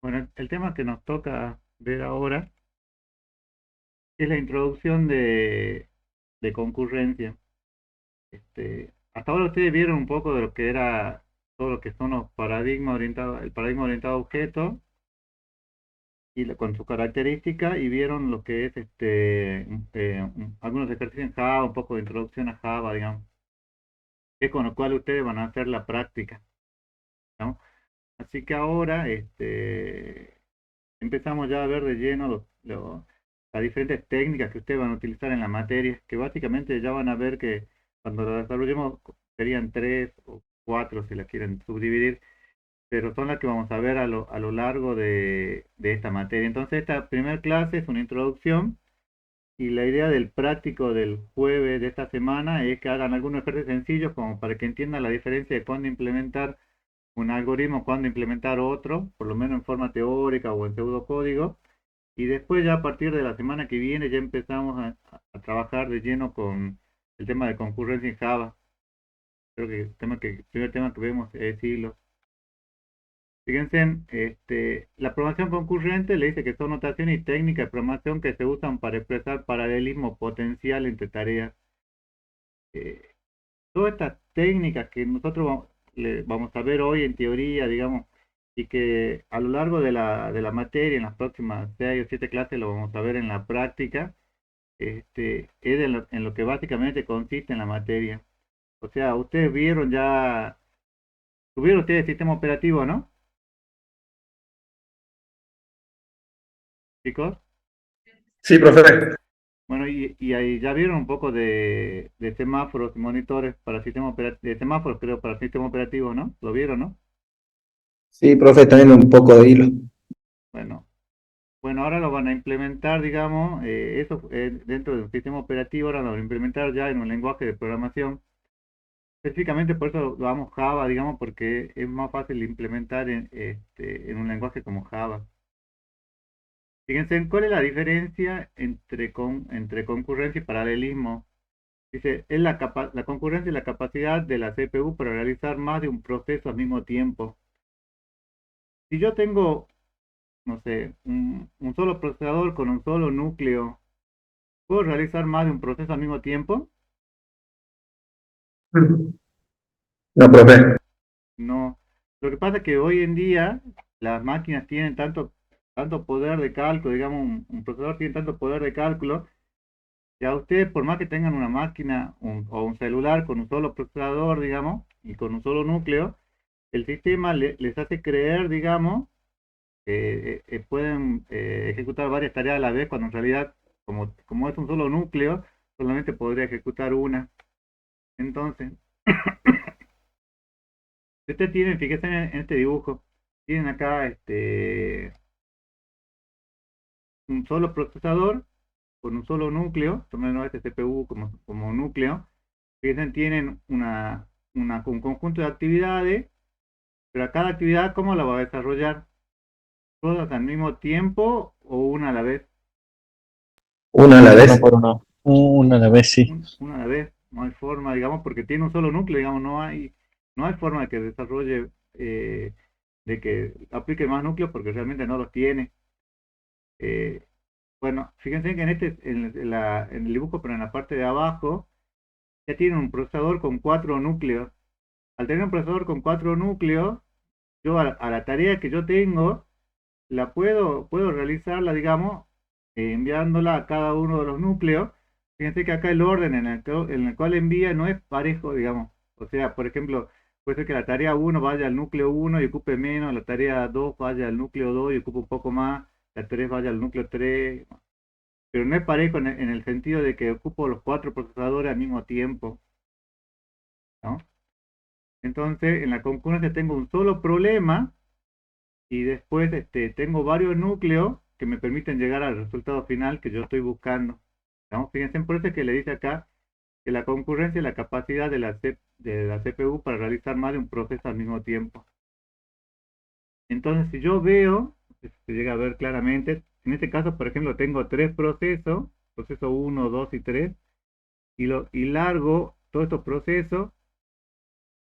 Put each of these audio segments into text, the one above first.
Bueno, el tema que nos toca ver ahora es la introducción de concurrencia. Hasta ahora ustedes vieron un poco de lo que era todo lo que son los paradigmas orientados, el paradigma orientado a objetos y con su característica y vieron lo que es algunos ejercicios en Java, un poco de introducción a Java, digamos, que es con lo cual ustedes van a hacer la práctica, ¿no? Así que ahora empezamos ya a ver de lleno las diferentes técnicas que ustedes van a utilizar en la materia, que básicamente ya van a ver que cuando lo desarrollemos serían tres o cuatro si las quieren subdividir, pero son las que vamos a ver a lo largo de esta materia. Entonces esta primera clase es una introducción y la idea del práctico del jueves de esta semana es que hagan algunos ejercicios sencillos como para que entiendan la diferencia de cuándo implementar un algoritmo, cuándo implementar otro, por lo menos en forma teórica o en pseudocódigo. Y después ya a partir de la semana que viene ya empezamos a trabajar de lleno con el tema de concurrencia en Java. Creo que el primer tema que vemos es hilos. Fíjense, la programación concurrente le dice que son notaciones y técnicas de programación que se usan para expresar paralelismo potencial entre tareas. Eh, Todas estas técnicas que nosotros vamos a ver hoy en teoría, digamos, y que a lo largo de la materia, en las próximas 6 o 7 clases, lo vamos a ver en la práctica, es en lo que básicamente consiste en la materia. O sea, ustedes vieron ya, tuvieron ustedes sistema operativo, ¿no, chicos? Sí, profe. Bueno, y ahí ya vieron un poco de semáforos y monitores para sistema operativo, de semáforos creo para sistema operativo, ¿no? ¿Lo vieron, no? Sí, profe, también un poco de hilo. Bueno, bueno, ahora lo van a implementar, digamos, eso dentro de un sistema operativo, ahora lo van a implementar ya en un lenguaje de programación. Específicamente por eso lo damos Java, digamos, porque es más fácil de implementar en un lenguaje como Java. Fíjense, ¿cuál es la diferencia entre concurrencia y paralelismo? Dice, es la concurrencia y la capacidad de la CPU para realizar más de un proceso al mismo tiempo. Si yo tengo, no sé, un solo procesador con un solo núcleo, ¿puedo realizar más de un proceso al mismo tiempo? No, profe. No. Lo que pasa es que hoy en día las máquinas tienen tanto poder de cálculo, digamos, un procesador tiene tanto poder de cálculo, que a ustedes, por más que tengan una máquina o un celular con un solo procesador, digamos, y con un solo núcleo, el sistema les hace creer, digamos, que pueden ejecutar varias tareas a la vez, cuando en realidad, como es un solo núcleo, solamente podría ejecutar una. Entonces, si ustedes tienen, fíjense en este dibujo, tienen acá un solo procesador con un solo núcleo, tomen este CPU como núcleo, fíjense, tienen un conjunto de actividades, pero a cada actividad, ¿cómo la va a desarrollar? ¿Todas al mismo tiempo o una a la vez? Una a la Uno vez. por uno. Una a la vez, sí. Una a la vez, no hay forma, digamos, porque tiene un solo núcleo, digamos, no hay forma de que desarrolle, de que aplique más núcleos porque realmente no los tiene. Eh, bueno, fíjense que en el dibujo, pero en la parte de abajo, ya tiene un procesador con 4 núcleos. Al tener un procesador con 4 núcleos, yo a la tarea que yo tengo, puedo realizarla, digamos, enviándola a cada uno de los núcleos. Fíjense que acá el orden en el cual envía no es parejo, digamos. O sea, por ejemplo, puede ser que la tarea uno vaya al núcleo uno y ocupe menos, la tarea 2 vaya al núcleo 2 y ocupe un poco más, la 3 vaya al núcleo 3, pero no es parejo en el sentido de que ocupo los 4 procesadores al mismo tiempo, ¿no? Entonces, en la concurrencia tengo un solo problema y después tengo varios núcleos que me permiten llegar al resultado final que yo estoy buscando, ¿no? Fíjense, por eso es que le dice acá que la concurrencia es la capacidad de la CPU para realizar más de un proceso al mismo tiempo. Entonces, si yo veo, se llega a ver claramente, en este caso, por ejemplo, tengo 3 procesos, proceso uno, 2 y 3, y largo todos estos procesos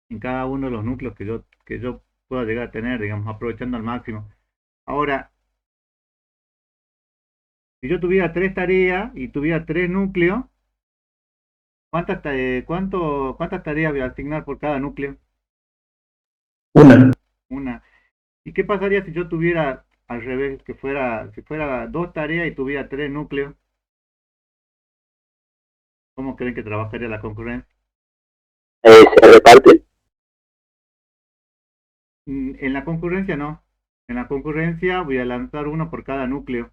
en cada uno de los núcleos que yo pueda llegar a tener, digamos, aprovechando al máximo. Ahora, si yo tuviera 3 tareas y tuviera 3 núcleos, ¿cuántas tareas voy a asignar por cada núcleo? Una. Una. ¿Y qué pasaría si yo tuviera al revés, si fuera 2 tareas y tuviera 3 núcleos? ¿Cómo creen que trabajaría la concurrencia? Se reparte. En la concurrencia no. En la concurrencia voy a lanzar uno por cada núcleo.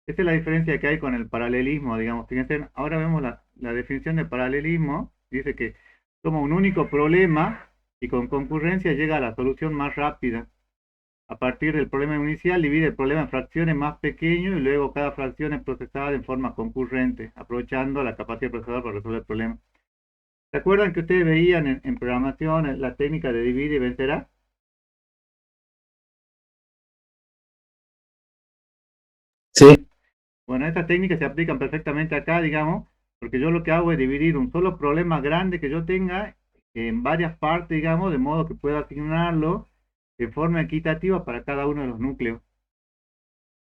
Esa es la diferencia que hay con el paralelismo, digamos. Fíjense, ahora vemos la definición de paralelismo. Dice que toma un único problema y con concurrencia llega a la solución más rápida. A partir del problema inicial, divide el problema en fracciones más pequeñas y luego cada fracción es procesada en forma concurrente, aprovechando la capacidad del procesador para resolver el problema. ¿Se acuerdan que ustedes veían en programación la técnica de divide y vencerá? Sí. Bueno, estas técnicas se aplican perfectamente acá, digamos, porque yo lo que hago es dividir un solo problema grande que yo tenga en varias partes, digamos, de modo que pueda asignarlo de forma equitativa para cada uno de los núcleos,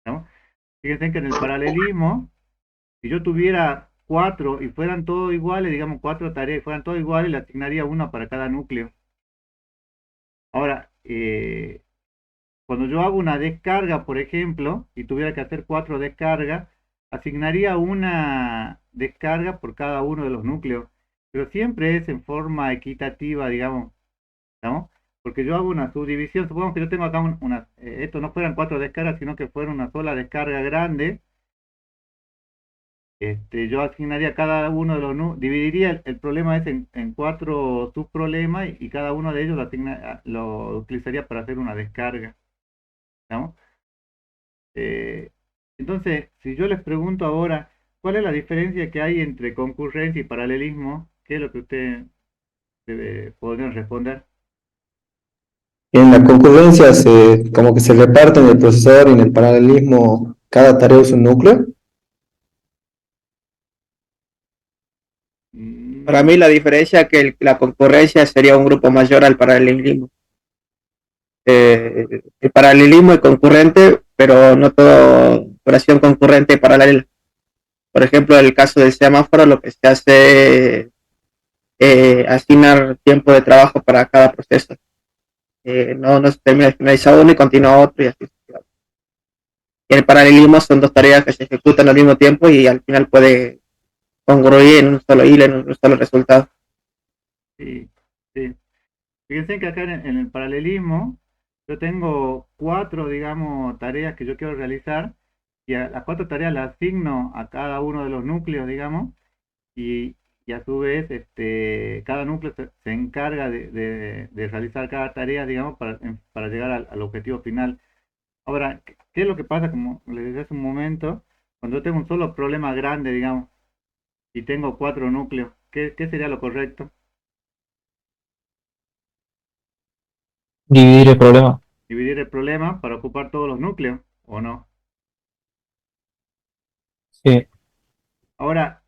¿no? Fíjense que en el paralelismo, si yo tuviera 4 y fueran todos iguales, digamos 4 tareas y fueran todos iguales, le asignaría una para cada núcleo. Ahora, cuando yo hago una descarga, por ejemplo, y tuviera que hacer 4 descargas, asignaría una descarga por cada uno de los núcleos, pero siempre es en forma equitativa, digamos, ¿no? Porque yo hago una subdivisión, supongamos que yo tengo acá esto no fueran 4 descargas, sino que fuera una sola descarga grande. Yo asignaría cada uno de dividiría el problema ese en 4 subproblemas y cada uno de ellos lo utilizaría para hacer una descarga, ¿no? Eh, entonces, si yo les pregunto ahora, ¿cuál es la diferencia que hay entre concurrencia y paralelismo? ¿Qué es lo que ustedes podrían responder? En la concurrencia como que se reparte en el procesador y en el paralelismo cada tarea usa un núcleo. Para No, mí la diferencia es que la concurrencia sería un grupo mayor al paralelismo. El paralelismo es concurrente, pero no toda operación concurrente es paralela. Por ejemplo, en el caso del semáforo, lo que se hace es asignar tiempo de trabajo para cada proceso. No se termina de finalizar uno y continúa otro y así. Y el paralelismo son 2 tareas que se ejecutan al mismo tiempo y al final puede congruir en un solo hilo, en un solo resultado. sí, sí. Fíjense que acá en el paralelismo yo tengo 4, digamos, tareas que yo quiero realizar y a las 4 tareas las asigno a cada uno de los núcleos, digamos, y, y a su vez cada núcleo se encarga de realizar cada tarea, digamos, para llegar al objetivo final. Ahora, ¿qué es lo que pasa? Como les decía hace un momento, cuando yo tengo un solo problema grande, digamos, y tengo 4 núcleos, ¿qué sería lo correcto? Dividir el problema. Dividir el problema para ocupar todos los núcleos, ¿o no? Sí. Ahora,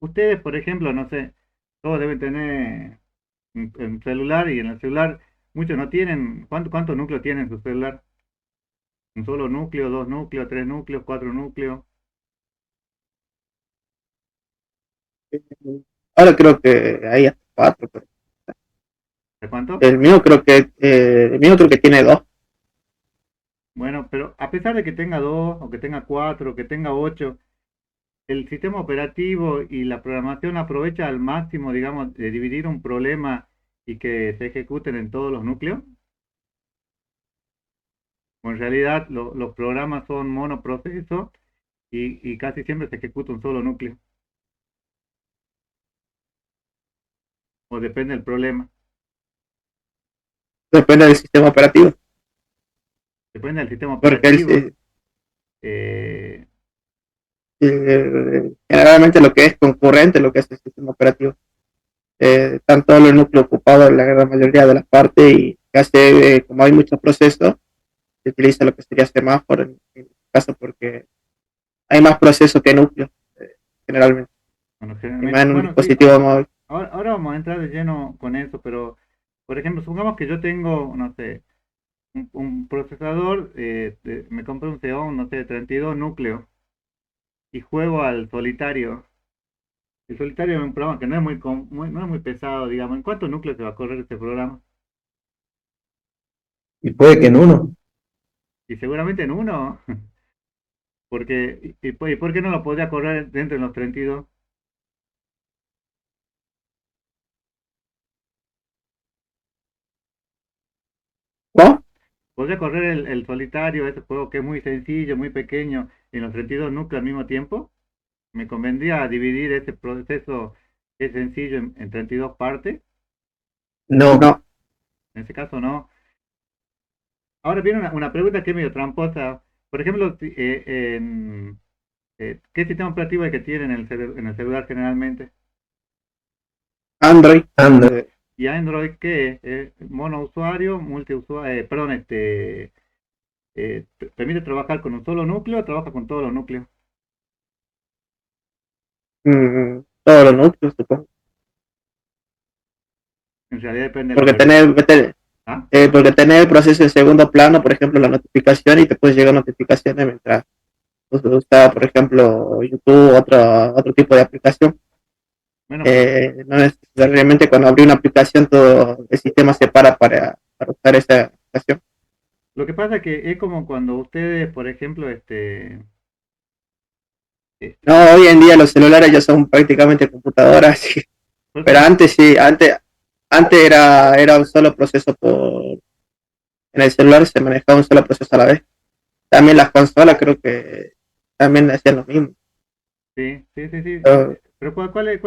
ustedes, por ejemplo, no sé, todos deben tener un celular y en el celular muchos no tienen, ¿cuántos núcleos tienen su celular? ¿Un solo núcleo, 2 núcleos, 3 núcleos, 4 núcleos? Ahora creo que hay hasta 4, pero ¿De cuánto? el mío creo que tiene 2. Bueno, pero a pesar de que tenga 2, o que tenga 4, o que tenga 8, el sistema operativo y la programación aprovecha al máximo, digamos, de dividir un problema y que se ejecuten en todos los núcleos. O en realidad los programas son monoprocesos y casi siempre se ejecuta un solo núcleo. O depende del problema. Depende del sistema operativo. Depende del sistema Porque operativo. Eh, generalmente lo que es concurrente, lo que es el sistema operativo, están todos los núcleos ocupados en la gran mayoría de las partes y como hay muchos procesos, se utiliza lo que sería semáforo en este caso porque hay más procesos que núcleos, generalmente, bueno, y más generalmente, en un bueno, sí, dispositivo móvil. ahora vamos a entrar de lleno con eso, pero por ejemplo, supongamos que yo tengo, no sé, un procesador, me compré un Xeon, no sé, de 32 núcleos y juego al solitario. El solitario es un programa que no es no es muy pesado, digamos. ¿En cuántos núcleos se va a correr este programa? Y puede que en uno. Y seguramente en uno, porque, y por qué no lo podría correr dentro de los 32? ¿No? ¿Podría correr el solitario, ese juego que es muy sencillo, muy pequeño, en los 32 núcleos al mismo tiempo? Me convendría dividir ese proceso que es sencillo en 32 partes. No. No. En ese caso no. Ahora viene una pregunta que es medio tramposa. Por ejemplo, ¿qué sistema operativo es que tiene en el celular generalmente? Android. Android. ¿Y Android qué es? ¿Monousuario, multiusuario? Perdón, ¿permite trabajar con un solo núcleo o trabaja con todos los núcleos? Todos los núcleos, supongo. En realidad depende de la Porque versión. tener, ¿Ah? porque tener el proceso en segundo plano, por ejemplo, la notificación y te puede llegar notificaciones mientras usas, por ejemplo, YouTube, otro tipo de aplicación. Bueno, pero No necesariamente cuando abrí una aplicación todo el sistema se para usar esa aplicación. lo que pasa es que es como cuando ustedes, por ejemplo, No, hoy en día los celulares ya son prácticamente computadoras, por eso pero antes sí, antes era un solo proceso en el celular se manejaba un solo proceso a la vez. También las consolas creo que también hacían lo mismo. sí, sí, sí, sí. Pero, Pero ¿cuál es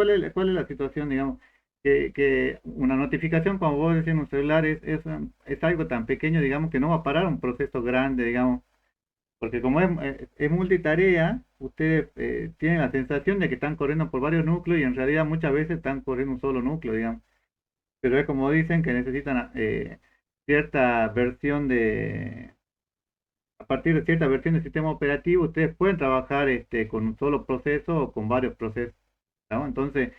la situación, digamos? Que una notificación, como vos decís en un celular, es algo tan pequeño, digamos, que no va a parar un proceso grande, digamos. Porque como es multitarea, ustedes tienen la sensación de que están corriendo por varios núcleos y en realidad muchas veces están corriendo un solo núcleo, digamos. Pero es como dicen que necesitan cierta versión a partir de cierta versión del sistema operativo, ustedes pueden trabajar con un solo proceso o con varios procesos, ¿no? Entonces,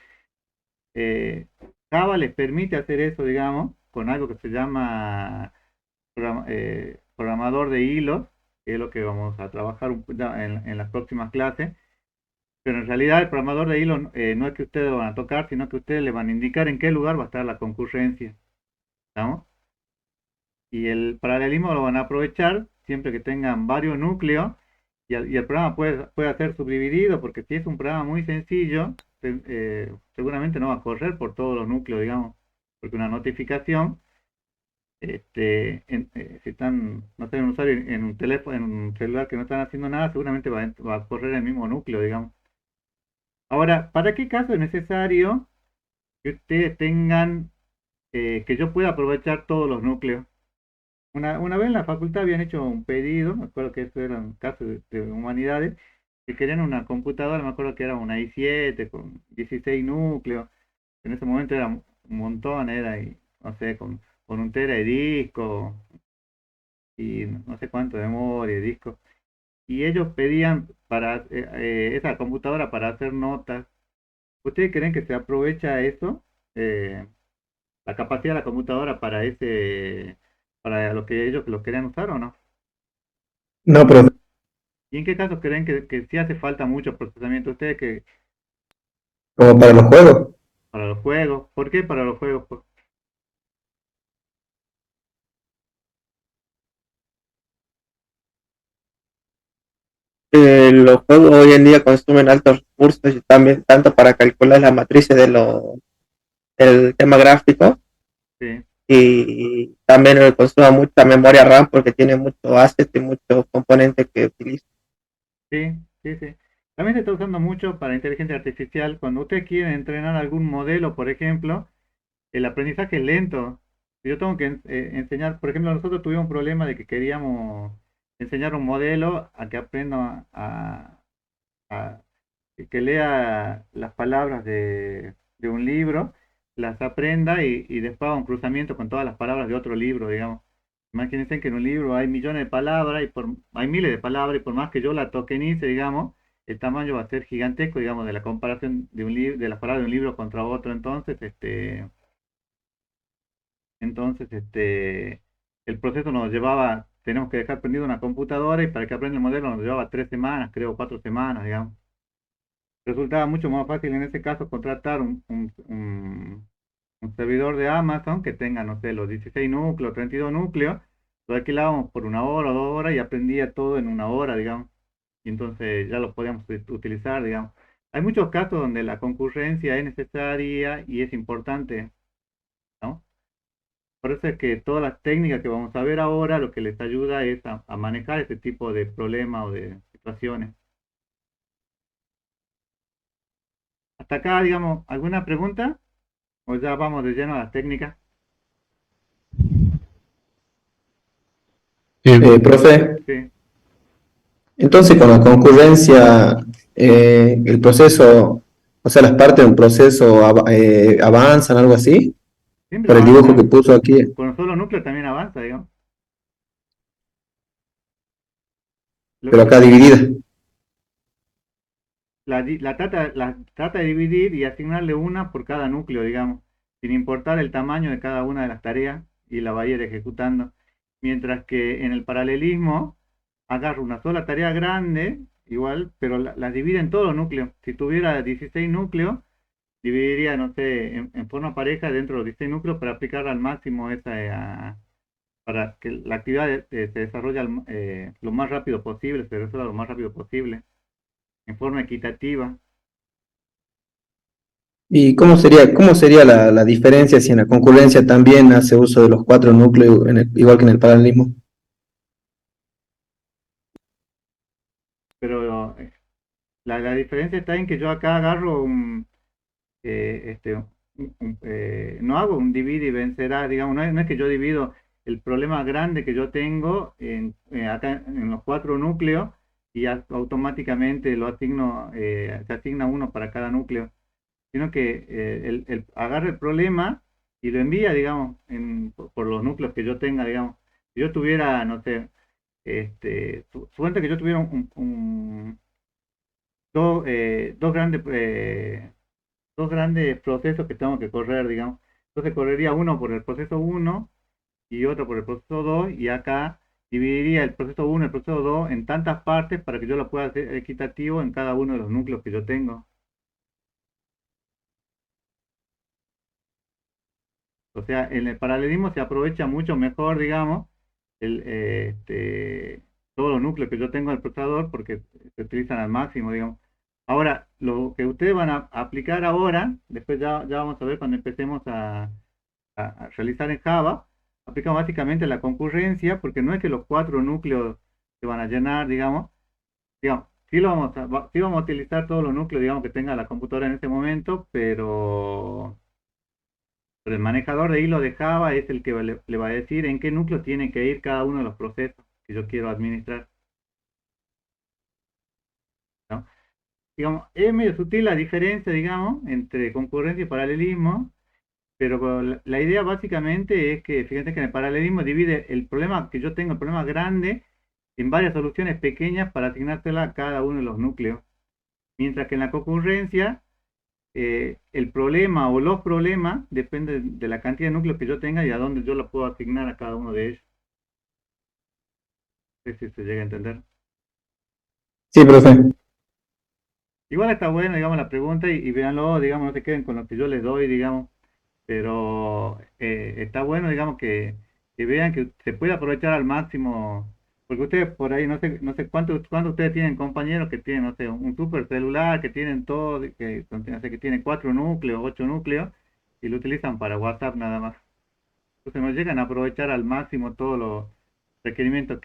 eh, Java les permite hacer eso, digamos, con algo que se llama programador de hilos, que es lo que vamos a trabajar en las próximas clases. Pero en realidad el programador de hilos no es que ustedes lo van a tocar, sino que ustedes le van a indicar en qué lugar va a estar la concurrencia, ¿no? Y el paralelismo lo van a aprovechar siempre que tengan varios núcleos y el programa puede ser subdividido, porque si es un programa muy sencillo, seguramente no va a correr por todos los núcleos, digamos, porque una notificación, si están, no sé, un usuario en un teléfono, en un celular que no están haciendo nada, seguramente va a correr el mismo núcleo, digamos. Ahora, ¿para qué caso es necesario que ustedes tengan, que yo pueda aprovechar todos los núcleos? Una vez en la facultad habían hecho un pedido, me acuerdo que eso era un caso de humanidades, que querían una computadora, me acuerdo que era una i7 con 16 núcleos, en ese momento era un montón, era, y, no sé, con un tera de disco y no sé cuánto de memoria de disco. Y ellos pedían para esa computadora para hacer notas. ¿Ustedes creen que se aprovecha eso? Eh, la capacidad de la computadora para lo que ellos lo querían usar o no? No, profe. ¿Y en qué casos creen que sí hace falta mucho procesamiento? Ustedes que Como para los juegos. para los juegos, ¿por qué para los juegos? los juegos hoy en día consumen altos recursos y también tanto para calcular las matrices del tema gráfico Sí, y también consume mucha memoria RAM porque tiene mucho asset y muchos componentes que utiliza. sí, sí, sí. También se está usando mucho para inteligencia artificial. Cuando usted quiere entrenar algún modelo, por ejemplo, el aprendizaje es lento. Si yo tengo que enseñar, por ejemplo, nosotros tuvimos un problema de que queríamos enseñar un modelo a que aprenda a que lea las palabras de un libro, las aprenda y después haga un cruzamiento con todas las palabras de otro libro, digamos. Imagínense que en un libro hay millones de palabras hay miles de palabras y por más que yo la tokenice, digamos, el tamaño va a ser gigantesco, digamos, de la comparación de un libro, de las palabras de un libro contra otro. Entonces, el proceso nos llevaba, tenemos que dejar prendido una computadora y para que aprenda el modelo nos llevaba 3 semanas, creo, 4 semanas, digamos. Resultaba mucho más fácil en ese caso contratar un servidor de Amazon que tenga, no sé, los 16 núcleos, 32 núcleos, lo alquilábamos por 1 hora o 2 horas y aprendía todo en 1 hora, digamos, y entonces ya lo podíamos utilizar, digamos. Hay muchos casos donde la concurrencia es necesaria y es importante, ¿no? Por eso es que todas las técnicas que vamos a ver ahora lo que les ayuda es a manejar este tipo de problemas o de situaciones. Hasta acá, digamos, ¿alguna pregunta? ¿O ya vamos de lleno a las técnicas? Profe, Sí. entonces con la concurrencia, el proceso, o sea, las partes de un proceso avanzan, algo así, Siempre por el dibujo que avanza. puso aquí, Con un solo núcleo también avanza, digamos. Lo- pero lo- acá dividida. la trata de dividir y asignarle una por cada núcleo, digamos, sin importar el tamaño de cada una de las tareas y la va a ir ejecutando. Mientras que en el paralelismo agarro una sola tarea grande, igual, pero la divide en todos los núcleos. Si tuviera 16 núcleos, dividiría, no sé, en forma pareja dentro de los 16 núcleos para aplicar al máximo para que la actividad se desarrolle lo más rápido posible, se resuelva lo más rápido posible, en forma equitativa. ¿Y cómo sería la diferencia si en la concurrencia también hace uso de los cuatro núcleos, igual que en el paralelismo? Pero la diferencia está en que yo acá agarro no hago un divide y vencerá, digamos, no es que yo divido el problema grande que yo tengo acá en los 4 núcleos y automáticamente se asigna uno para cada núcleo, sino que agarra el problema y lo envía, digamos, por los núcleos que yo tenga, digamos. Si yo tuviera, no sé, suponte que yo tuviera dos grandes procesos que tengo que correr, digamos. Entonces correría uno por el proceso uno y otro por el proceso 2 y acá dividiría el proceso uno y el proceso 2 en tantas partes para que yo lo pueda hacer equitativo en cada uno de los núcleos que yo tengo. O sea, en el paralelismo se aprovecha mucho mejor, digamos, todos los núcleos que yo tengo en el procesador porque se utilizan al máximo, digamos. Ahora, lo que ustedes van a aplicar ahora, después ya vamos a ver cuando empecemos a realizar en Java, aplicamos básicamente la concurrencia, porque no es que los 4 núcleos se van a llenar, digamos, sí vamos a utilizar todos los núcleos, digamos, que tenga la computadora en este momento, pero el manejador de hilo de Java es el que le va a decir en qué núcleo tiene que ir cada uno de los procesos que yo quiero administrar, ¿no? Digamos, es medio sutil la diferencia, digamos, entre concurrencia y paralelismo, pero la idea básicamente es que, fíjense que en el paralelismo divide el problema que yo tengo, el problema grande, en varias soluciones pequeñas para asignársela a cada uno de los núcleos. Mientras que en la concurrencia, el problema o los problemas dependen de la cantidad de núcleos que yo tenga y a dónde yo lo puedo asignar a cada uno de ellos. No sé si se llega a entender. Sí, profe. Igual está buena, digamos, la pregunta y véanlo, digamos, no se queden con lo que yo les doy, digamos, pero está bueno, digamos, que vean que se puede aprovechar al máximo, porque ustedes por ahí, no sé cuántos ustedes tienen compañeros que tienen, no sé, un super celular, que tienen todo, no sé, que tienen 4 núcleos, 8 núcleos, y lo utilizan para WhatsApp nada más. Entonces no llegan a aprovechar al máximo todos los requerimientos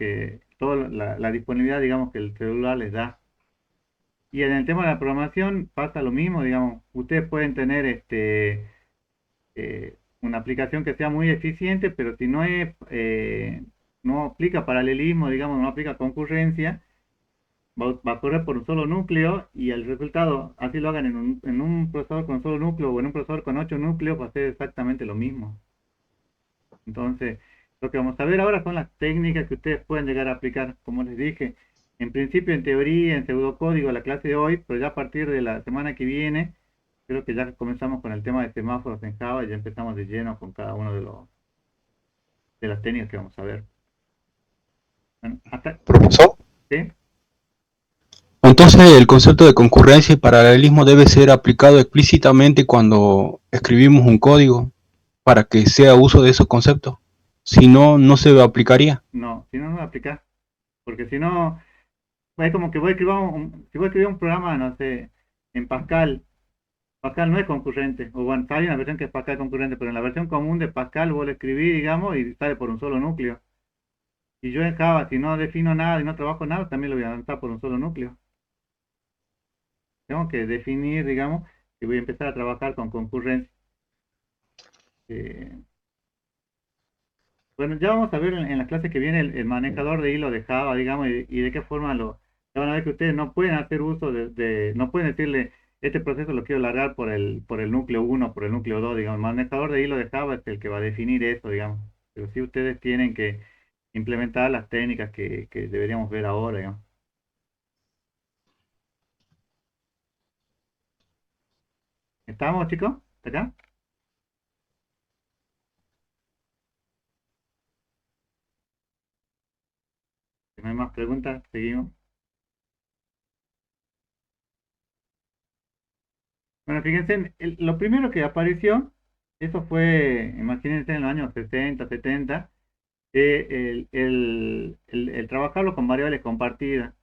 toda la disponibilidad, digamos, que el celular les da. Y en el tema de la programación pasa lo mismo, digamos, ustedes pueden tener una aplicación que sea muy eficiente, pero si no aplica paralelismo, digamos, no aplica concurrencia, va a correr por un solo núcleo y el resultado, así lo hagan en un procesador con solo núcleo o en un procesador con 8 núcleos, va a ser exactamente lo mismo. Entonces, lo que vamos a ver ahora son las técnicas que ustedes pueden llegar a aplicar, como les dije, en principio en teoría, en pseudocódigo, la clase de hoy, pero ya a partir de la semana que viene, creo que ya comenzamos con el tema de semáforos en Java y ya empezamos de lleno con cada uno de las técnicas que vamos a ver. Bueno, hasta, Profesor, ¿sí? entonces el concepto de concurrencia y paralelismo debe ser aplicado explícitamente cuando escribimos un código para que sea uso de esos conceptos. Si no, no se aplicaría. No, si no, no lo aplicas. Porque si no, es como que voy a escribir si voy a escribir un programa, no sé, en Pascal, Pascal no es concurrente. O bueno, hay una versión que es Pascal concurrente, pero en la versión común de Pascal vos lo escribís, digamos, y sale por un solo núcleo. Y yo en Java, si no defino nada y no trabajo nada, también lo voy a lanzar por un solo núcleo. Tengo que definir, digamos, que voy a empezar a trabajar con concurrencia. Eh, bueno, ya vamos a ver en la clase que viene el manejador de hilo de Java, digamos, y de qué forma ya van a ver que ustedes no pueden hacer uso no pueden decirle, este proceso lo quiero largar por el núcleo uno, por el núcleo 2, digamos. El manejador de hilo de Java es el que va a definir eso, digamos. Pero sí ustedes tienen que implementar las técnicas que deberíamos ver ahora, digamos. ¿Estamos, chicos? ¿Hasta acá? Si no hay más preguntas, seguimos. Bueno, fíjense, lo primero que apareció, eso fue, imagínense, en los años 60, 70, el trabajarlo con variables compartidas.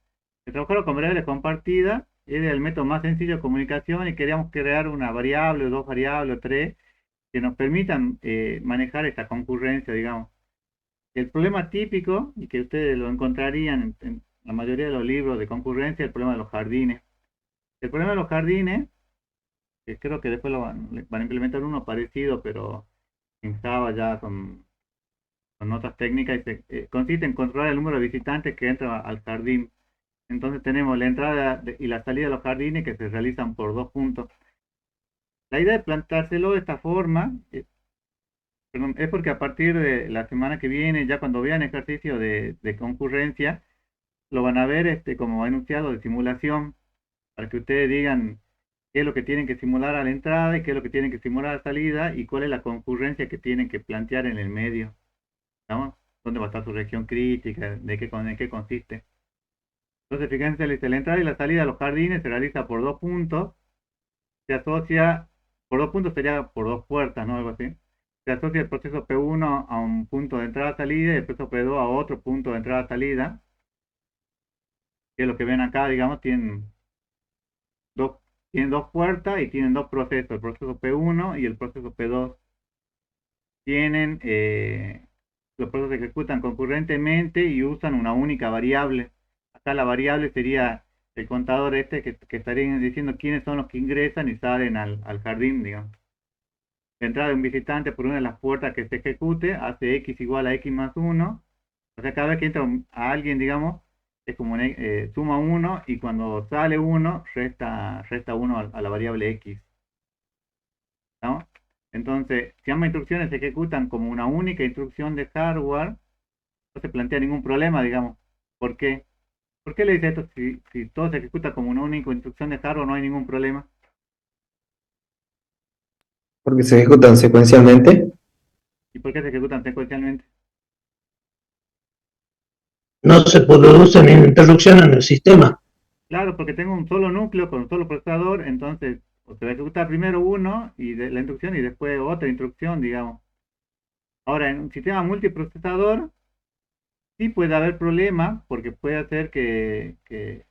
El trabajarlo con variables compartidas era el método más sencillo de comunicación y queríamos crear una variable, o dos variables, o tres, que nos permitan manejar esta concurrencia, digamos. El problema típico, y que ustedes lo encontrarían en la mayoría de los libros de concurrencia, es el problema de los jardines. El problema de los jardines, que creo que después van a implementar uno parecido, pero en Java ya con otras técnicas, consiste en controlar el número de visitantes que entran al jardín. Entonces tenemos la entrada y la salida de los jardines que se realizan por dos puntos. La idea de plantárselo de esta forma, perdón, es porque a partir de la semana que viene, ya cuando vean ejercicio de concurrencia, lo van a ver como enunciado de simulación, para que ustedes digan qué es lo que tienen que simular a la entrada y qué es lo que tienen que simular a la salida y cuál es la concurrencia que tienen que plantear en el medio, ¿no? ¿Dónde va a estar su región crítica? ¿En qué consiste? Entonces, fíjense, la entrada y la salida de los jardines se realiza por dos puntos, se asocia, por dos puntos sería por dos puertas, ¿no? Algo así. Se asocia el proceso P1 a un punto de entrada-salida y el proceso P2 a otro punto de entrada-salida, que es lo que ven acá, digamos, dos, tienen dos puertas y tienen dos procesos, el proceso P1 y el proceso P2. Tienen, los procesos se ejecutan concurrentemente y usan una única variable. Acá la variable sería el contador que estaría diciendo quiénes son los que ingresan y salen al jardín, digamos. La entrada de un visitante por una de las puertas que se ejecute hace x igual a x más 1. O sea, cada vez que entra a alguien, digamos, es como suma 1 y cuando sale 1 resta 1 a la variable x, ¿no? Entonces, si ambas instrucciones se ejecutan como una única instrucción de hardware, no se plantea ningún problema, digamos. ¿Por qué? ¿Por qué le dice esto? Si todo se ejecuta como una única instrucción de hardware, no hay ningún problema. Porque se ejecutan secuencialmente. ¿Y por qué se ejecutan secuencialmente? No se produce ninguna interrupción en el sistema. Claro, porque tengo un solo núcleo con un solo procesador, entonces se va a ejecutar primero uno y la instrucción y después otra instrucción, digamos. Ahora, en un sistema multiprocesador, sí puede haber problemas porque puede hacer que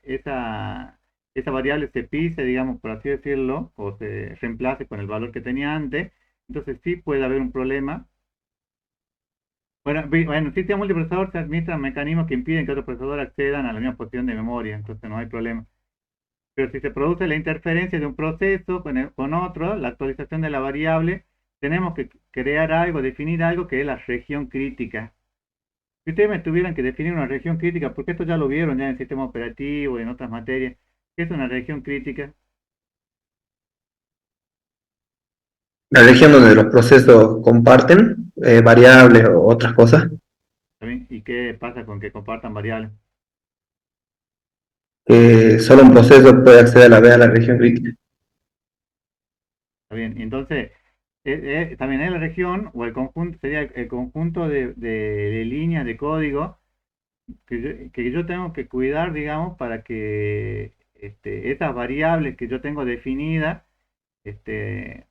esa variable se pise, digamos, por así decirlo, o se reemplace con el valor que tenía antes. Entonces sí puede haber un problema. Bueno, en un sistema multiprocesador se administran mecanismos que impiden que otros procesadores accedan a la misma posición de memoria, entonces no hay problema. Pero si se produce la interferencia de un proceso con otro, la actualización de la variable, tenemos que crear algo, definir algo que es la región crítica. Si ustedes me tuvieran que definir una región crítica, porque esto ya lo vieron ya en el sistema operativo y en otras materias, ¿qué es una región crítica? La región donde los procesos comparten variables o otras cosas. ¿Saben? ¿Y qué pasa con que compartan variables? Que solo un proceso puede acceder a la región crítica. ¿Está bien? Entonces, también es la región o el conjunto, sería el conjunto de líneas de código que yo tengo que cuidar, digamos, para que estas variables que yo tengo definidas este,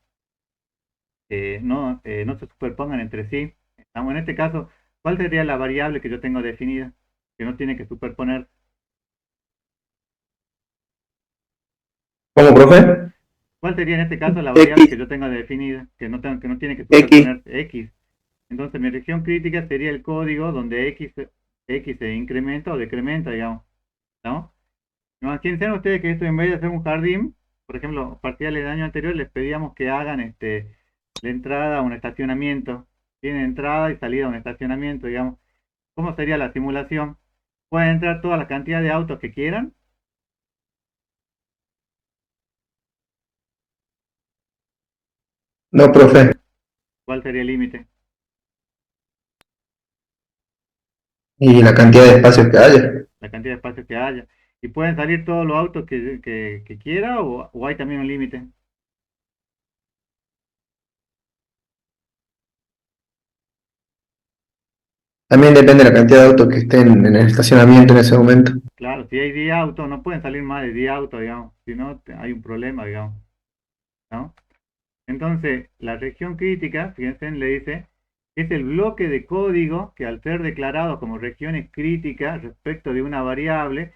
no se superpongan entre sí. Estamos en este caso, ¿cuál sería la variable que yo tengo definida que no tiene que superponer? ¿Cómo, profe? ¿Cuál sería en este caso la variable que X, yo tengo definida que no tiene que X, superponer X? Entonces mi región crítica sería el código donde X se incrementa o decrementa, digamos, ¿no? Imagínense ustedes que esto en vez de hacer un jardín, por ejemplo, parciales del año anterior les pedíamos que hagan la entrada a un estacionamiento. Tiene entrada y salida a un estacionamiento, digamos. ¿Cómo sería la simulación? Pueden entrar toda la cantidad de autos que quieran. No, profe. ¿Cuál sería el límite? Y la cantidad de espacios que haya. La cantidad de espacio que haya. ¿Y pueden salir todos los autos que quiera o hay también un límite? También depende de la cantidad de autos que estén en el estacionamiento en ese momento. Claro, si hay 10 autos, no pueden salir más de 10 autos, digamos. Si no, hay un problema, digamos, ¿no? Entonces, la región crítica, fíjense, le dice, es el bloque de código que al ser declarado como regiones críticas respecto de una variable,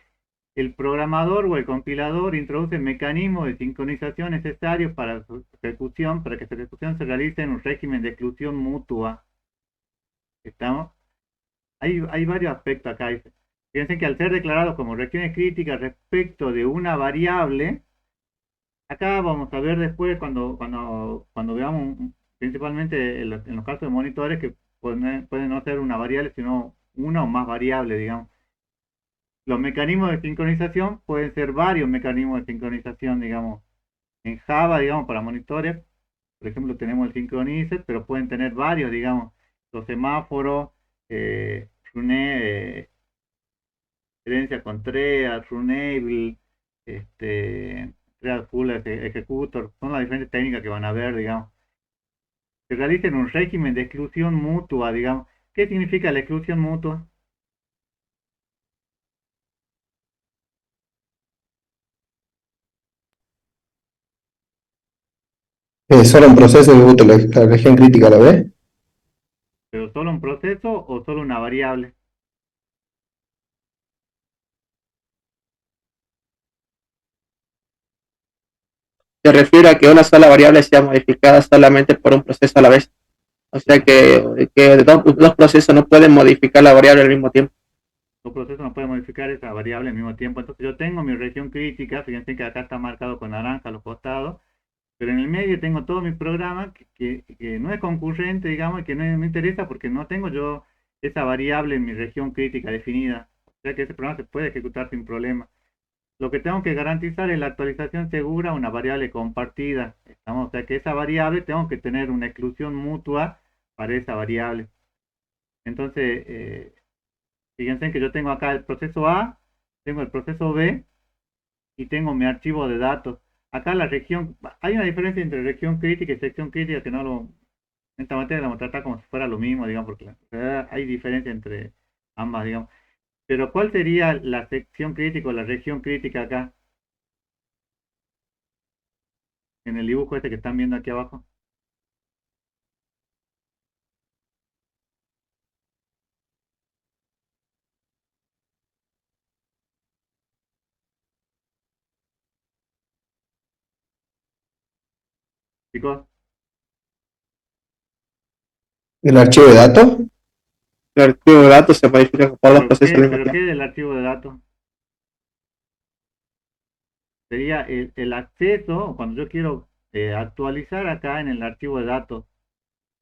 el programador o el compilador introduce mecanismos de sincronización necesarios para su ejecución, para que su ejecución se realice en un régimen de exclusión mutua. ¿Estamos? Hay varios aspectos acá. Fíjense que al ser declarado como regiones críticas respecto de una variable, acá vamos a ver después cuando veamos principalmente en los casos de monitores que pueden no ser una variable, sino una o más variables, digamos. Los mecanismos de sincronización pueden ser varios mecanismos de sincronización, digamos. En Java, digamos, para monitores, por ejemplo, tenemos el synchronizer, pero pueden tener varios, digamos, los semáforos, Rune, herencia con TREA, Runable, TREA Full Executor, son las diferentes técnicas que van a ver, digamos. Se realiza en un régimen de exclusión mutua, digamos. ¿Qué significa la exclusión mutua? Solo un proceso ejecuta la región crítica, ¿lo ve? ¿Pero solo un proceso o solo una variable? se refiere a que una sola variable sea modificada solamente por un proceso a la vez. O sea que dos procesos no pueden modificar la variable al mismo tiempo. Los procesos no pueden modificar esa variable al mismo tiempo. Entonces yo tengo mi región crítica, fíjense que acá está marcado con naranja a los costados, pero en el medio tengo todo mi programa que no es concurrente, digamos, y que no me interesa porque no tengo yo esa variable en mi región crítica definida. O sea que ese programa se puede ejecutar sin problema. Lo que tengo que garantizar es la actualización segura a una variable compartida. O sea que esa variable tengo que tener una exclusión mutua para esa variable. Entonces, fíjense que yo tengo acá el proceso A, tengo el proceso B y tengo mi archivo de datos. Acá la región, hay una diferencia entre región crítica y sección crítica que no lo, en esta materia la vamos a tratar como si fuera lo mismo, digamos, porque en realidad hay diferencia entre ambas, digamos. Pero ¿cuál sería la sección crítica o la región crítica acá? En el dibujo este que están viendo aquí abajo. Chicos, El archivo de datos. El archivo de datos se modifica por dos procesos al mismo pero tiempo. ¿qué es el archivo de datos? Sería el acceso, cuando yo quiero actualizar acá en el archivo de datos.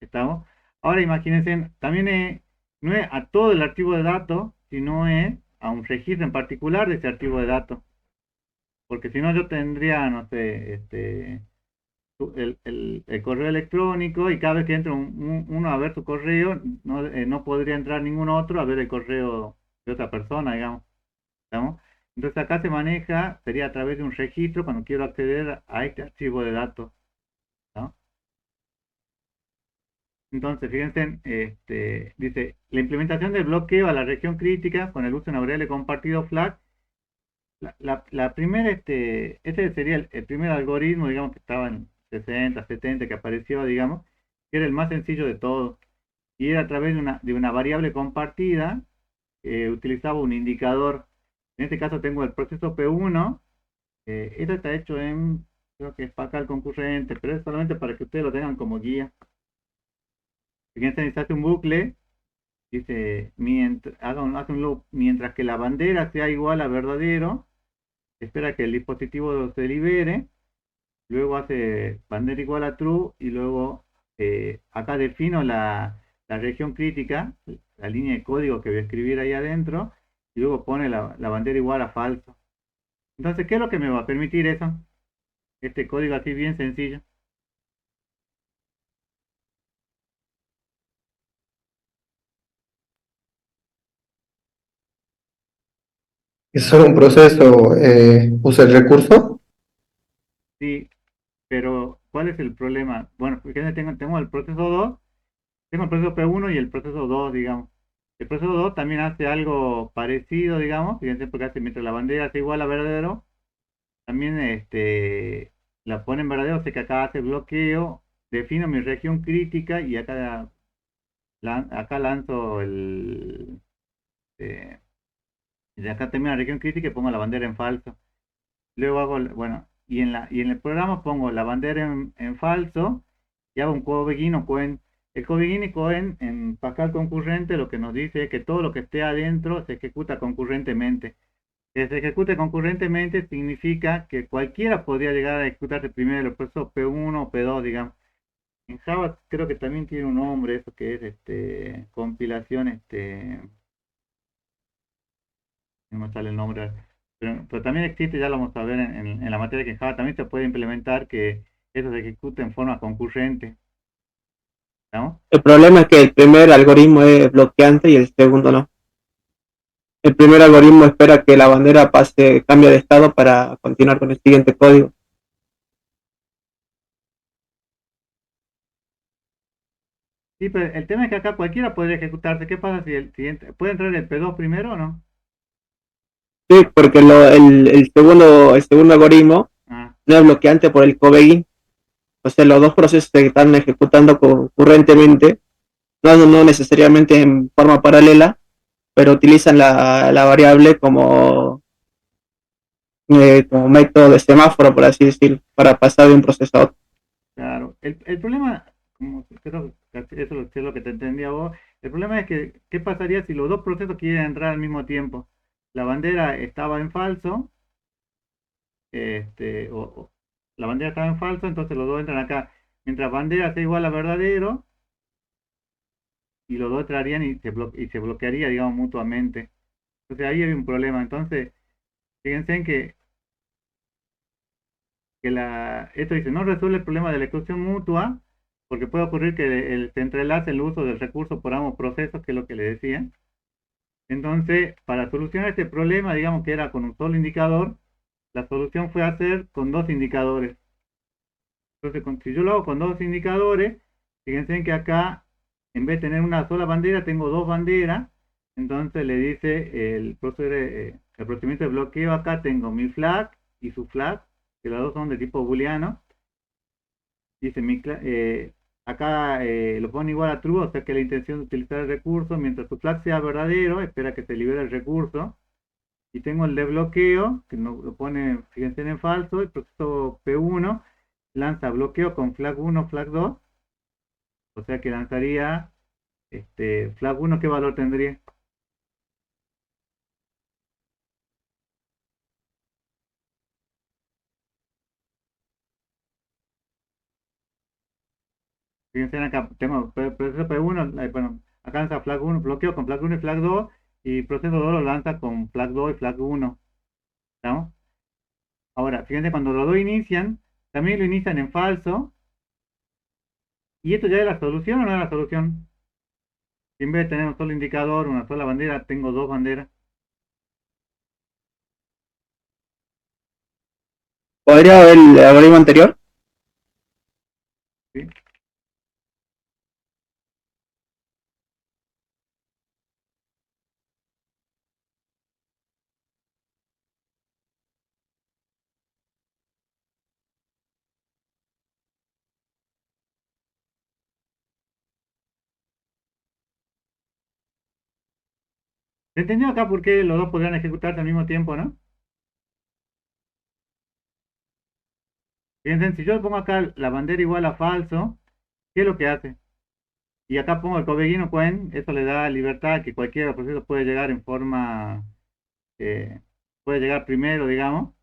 ¿Estamos? Ahora imagínense, también no es a todo el archivo de datos, sino es a un registro en particular de ese archivo de datos. Porque si no yo tendría, no sé, el correo electrónico y cada vez que entra uno a ver su correo, no podría entrar ningún otro a ver el correo de otra persona, digamos. ¿Estamos? Entonces acá se maneja, sería a través de un registro cuando quiero acceder a este archivo de datos. ¿No? Entonces, fíjense, dice, la implementación del bloqueo a la región crítica con el uso de una variable compartido flag. La primera, este sería el primer algoritmo, digamos, que estaba en 60, 70, que apareció, digamos, que era el más sencillo de todos. Y era a través de una variable compartida, utilizaba un indicador. En este caso tengo el proceso P1. Esto está hecho en, creo que es Pascal concurrente, pero es solamente para que ustedes lo tengan como guía. Fíjense, se hace un bucle, dice, hace un loop, mientras que la bandera sea igual a verdadero, espera que el dispositivo se libere, luego hace bandera igual a true, y luego acá defino la región crítica, la línea de código que voy a escribir ahí adentro, y luego pone la bandera igual a falso. Entonces, ¿qué es lo que me va a permitir eso? Este código así bien sencillo. ¿Es solo un proceso usa el recurso? Sí, pero ¿cuál es el problema? Bueno, fíjense, tengo el proceso 2, tengo el proceso P1 y el proceso 2, digamos. El proceso 2 también hace algo parecido, digamos, fíjense, porque hace, mientras la bandera es igual a verdadero, también la pone en verdadero, sé que acá hace bloqueo, defino mi región crítica y acá, acá lanzo eh, y de acá termina la región crítica y pongo la bandera en falso. Luego hago, bueno, y en el programa pongo la bandera en falso y hago un cobegin o coen. El cobegin y coen en Pascal concurrente lo que nos dice es que todo lo que esté adentro se ejecuta concurrentemente. Que se ejecute concurrentemente significa que cualquiera podría llegar a ejecutarse primero el proceso P1 o P2, digamos. En Java creo que también tiene un nombre, eso que es compilación, no me sale el nombre, pero también existe, ya lo vamos a ver en la materia, que en Java también se puede implementar que eso se ejecute en forma concurrente, ¿no? El problema es que el primer algoritmo es bloqueante y el segundo no. El primer algoritmo espera que la bandera pase, cambie de estado para continuar con el siguiente código. Sí, pero el tema es que acá cualquiera podría ejecutarse. ¿Qué pasa si el siguiente, puede entrar el P2 primero o no? Sí, porque el segundo algoritmo Ah, no es bloqueante por el cobegin. O sea, los dos procesos se están ejecutando concurrentemente, no necesariamente en forma paralela, pero utilizan la variable como método de semáforo, por así decirlo, para pasar de un proceso a otro. claro. El problema, como creo que eso es lo que te entendía vos, el problema es que, ¿qué pasaría si los dos procesos quieren entrar al mismo tiempo? La bandera estaba en falso, la bandera estaba en falso, entonces los dos entran acá. Mientras bandera sea igual a verdadero, y los dos entrarían y se bloquearía, digamos, mutuamente. Entonces ahí hay un problema. Entonces, fíjense en que esto dice, no resuelve el problema de la exclusión mutua, porque puede ocurrir que se entrelace el uso del recurso por ambos procesos, que es lo que le decía. Entonces, para solucionar este problema, digamos que era con un solo indicador, la solución fue hacer con dos indicadores. Entonces, si yo lo hago con dos indicadores, fíjense en que acá, en vez de tener una sola bandera, tengo dos banderas. Entonces le dice el procedimiento de bloqueo, acá tengo mi flag y su flag, que los dos son de tipo booleano. Dice, acá lo pone igual a true, o sea que la intención de utilizar el recurso, mientras su flag sea verdadero, espera que se libere el recurso. Y tengo el de bloqueo, que lo pone, fíjense, en falso, el proceso P1 lanza bloqueo con flag 1, flag 2, o sea que lanzaría flag 1, ¿qué valor tendría? Fíjense acá, tengo proceso P1, bueno, acá lanza flag 1, bloqueo con flag 1 y flag 2, y proceso 2 lo lanza con flag 2 y flag 1, ¿no? Ahora, fíjense, cuando los dos inician, también lo inician en falso, y esto ya es la solución o no es la solución. Si en vez de tener un solo indicador, una sola bandera, tengo dos banderas. ¿Podría ver el algoritmo anterior? ¿Sí? ¿Se entendió acá por qué los dos podrían ejecutarse al mismo tiempo, no? Fíjense, si yo pongo acá la bandera igual a falso, ¿qué es lo que hace? Y acá pongo el cobeguino Quen, eso le da libertad que cualquier proceso puede llegar en forma, puede llegar primero, digamos.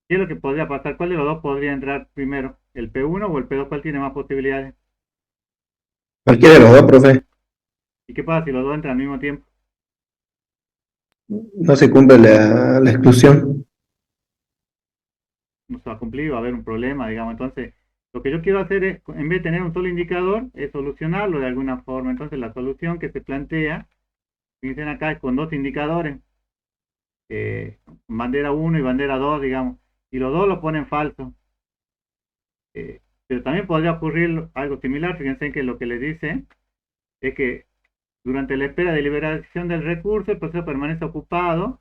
¿Qué es lo que podría pasar? ¿Cuál de los dos podría entrar primero? ¿El P1 o el P2? ¿Cuál tiene más posibilidades? Cualquiera de los dos, profe. ¿Y qué pasa si los dos entran al mismo tiempo? No se cumple la exclusión. No se va a cumplir, va a haber un problema, digamos. Entonces, lo que yo quiero hacer es, en vez de tener un solo indicador, es solucionarlo de alguna forma. Entonces, la solución que se plantea, fíjense acá, es con dos indicadores, bandera 1 y bandera 2, digamos, y los dos lo ponen falso. Pero también podría ocurrir algo similar. Fíjense que lo que le dice es que durante la espera de liberación del recurso, el proceso permanece ocupado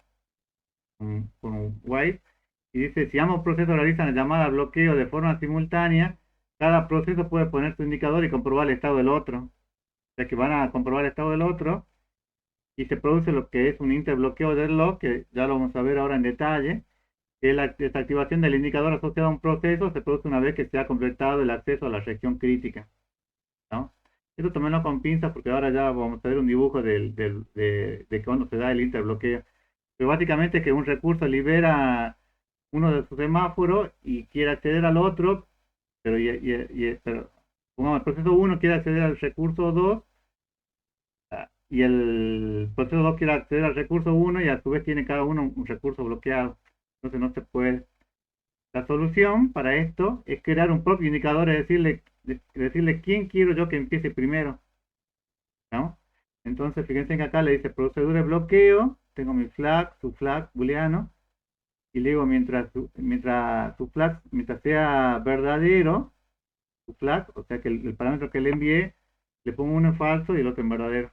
con un while, y dice, si ambos procesos realizan la llamada bloqueo de forma simultánea, cada proceso puede poner su indicador y comprobar el estado del otro. O sea que van a comprobar el estado del otro y se produce lo que es un interbloqueo del log, que ya lo vamos a ver ahora en detalle, que la desactivación del indicador asociado a un proceso se produce una vez que se ha completado el acceso a la región crítica, ¿no? Esto tomémoslo con pinzas porque ahora ya vamos a ver un dibujo de cuando se da el interbloqueo. Pero básicamente es que un recurso libera uno de sus semáforos y quiere acceder al otro, pero el proceso 1 quiere acceder al recurso 2 y el proceso 2 quiere acceder al recurso 1 y a su vez tiene cada uno un recurso bloqueado. Entonces no se puede. La solución para esto es crear un propio indicador, es decirle quién quiero yo que empiece primero, ¿no? Entonces fíjense que acá le dice procedura de bloqueo, tengo mi flag, su flag booleano, y le digo mientras sea verdadero, su flag, o sea que el parámetro que le envié, le pongo uno en falso y el otro en verdadero.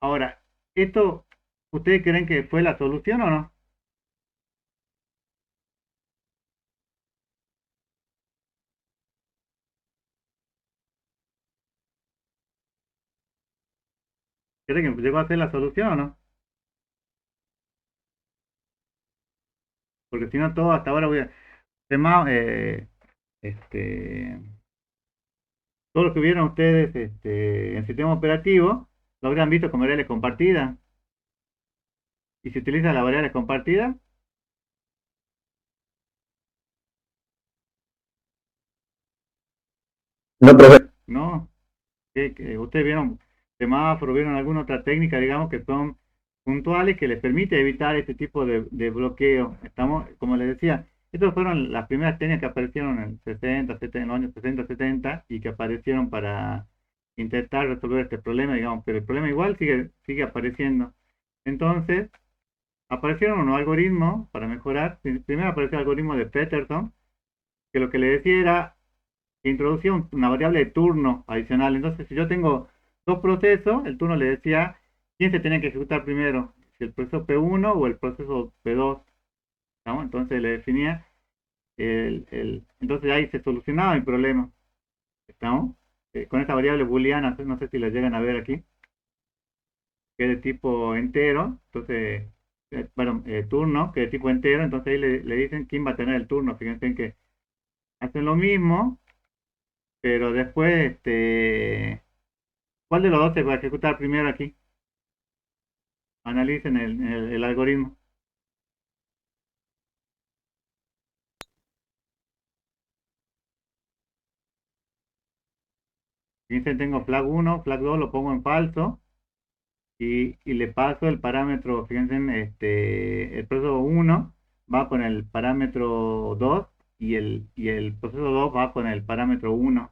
Ahora, ¿esto ustedes creen que fue la solución o no? ¿Creen que llegó a ser la solución o no? Porque si no, todo hasta ahora voy a... este, todo lo que vieron ustedes en sistema operativo, lo habrán visto como variables compartidas. Y si utilizan las variables compartidas, No, profe. ¿no? Que ustedes vieron semáforo, vieron alguna otra técnica, digamos, que son puntuales, que les permite evitar este tipo de bloqueo. Estamos, como les decía, estas fueron las primeras técnicas que aparecieron en los años 60, 70, y que aparecieron para intentar resolver este problema, digamos, pero el problema igual sigue apareciendo. Entonces, aparecieron unos algoritmos para mejorar. Primero apareció el algoritmo de Peterson, que lo que le decía era que introducía una variable de turno adicional. Entonces, si yo tengo dos procesos, el turno le decía quién se tiene que ejecutar primero, si el proceso P1 o el proceso P2, ¿no? Entonces le definía entonces ahí se solucionaba el problema, ¿no? Con esta variable booleana, no sé si la llegan a ver aquí, que es de tipo entero. Entonces, bueno, turno, que es de tipo entero. Entonces ahí le dicen quién va a tener el turno. Fíjense que hacen lo mismo, pero después, ¿cuál de los dos se va a ejecutar primero aquí? Analicen el algoritmo. Fíjense, tengo flag 1, flag 2 lo pongo en falso y le paso el parámetro. Fíjense, el proceso 1 va con el parámetro 2 y el proceso 2 va con el parámetro 1.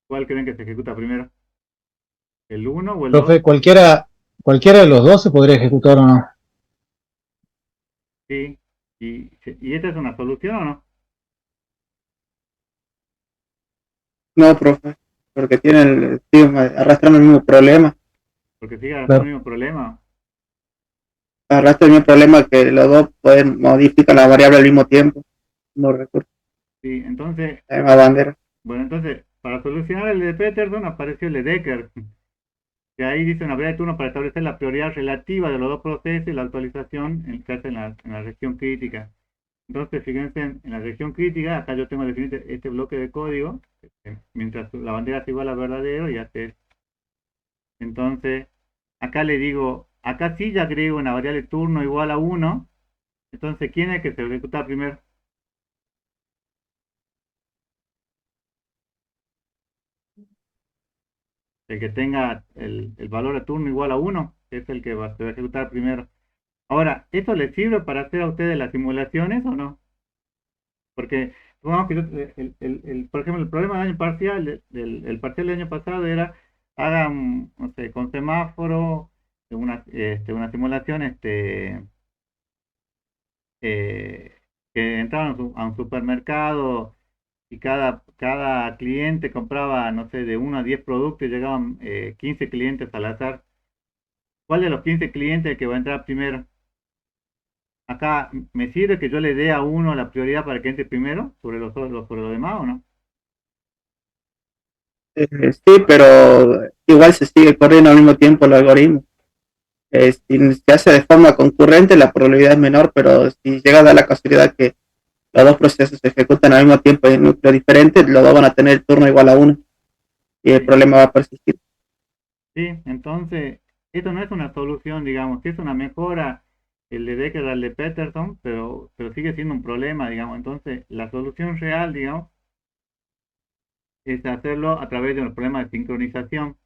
¿Cuál creen que se ejecuta primero? ¿El 1 o el 2? Profe, cualquiera de los dos se podría ejecutar o no. Sí. ¿Y esta es una solución o no? No, profe, porque siguen arrastrando el mismo problema. Porque sigue el Claro. mismo problema. Arrastra el mismo problema que los dos pueden modificar la variable al mismo tiempo. no recursos, Sí, entonces, además bandera. bueno, entonces, para solucionar el de Peterson apareció el de Decker, que ahí dice una breve turno para establecer la prioridad relativa de los dos procesos y la actualización en, que hace en la región crítica. Entonces, fíjense en la región crítica, acá yo tengo definido este bloque de código, mientras la bandera es igual a verdadero y hace. Entonces, acá le digo, acá sí ya agrego una variable turno igual a 1. Entonces, ¿quién es que se ejecuta primero? El que tenga el valor de turno igual a 1 es el que se va a ejecutar primero. Ahora, ¿esto les sirve para hacer a ustedes las simulaciones o no? Porque, supongamos que por ejemplo, el problema del año parcial, el parcial del año pasado era, hagan, no sé, con semáforo, una simulación, eh, que entraban a un supermercado y cada cliente compraba, no sé, de 1 a 10 productos y llegaban 15 clientes al azar. ¿Cuál de los 15 clientes que va a entrar primero? Acá, ¿me sirve que yo le dé a uno la prioridad para que entre primero sobre los otros, sobre los demás o no? Sí, pero igual se sigue corriendo al mismo tiempo el algoritmo. Si se hace de forma concurrente, la probabilidad es menor, pero si llega a dar la casualidad que los dos procesos se ejecutan al mismo tiempo en núcleos diferentes, los dos van a tener el turno igual a 1 y el Sí, problema va a persistir. sí, entonces, esto no es una solución, digamos, que es una mejora el de Decker al de Peterson, pero sigue siendo un problema, digamos. Entonces, la solución real, digamos, es hacerlo a través de los problemas de sincronización.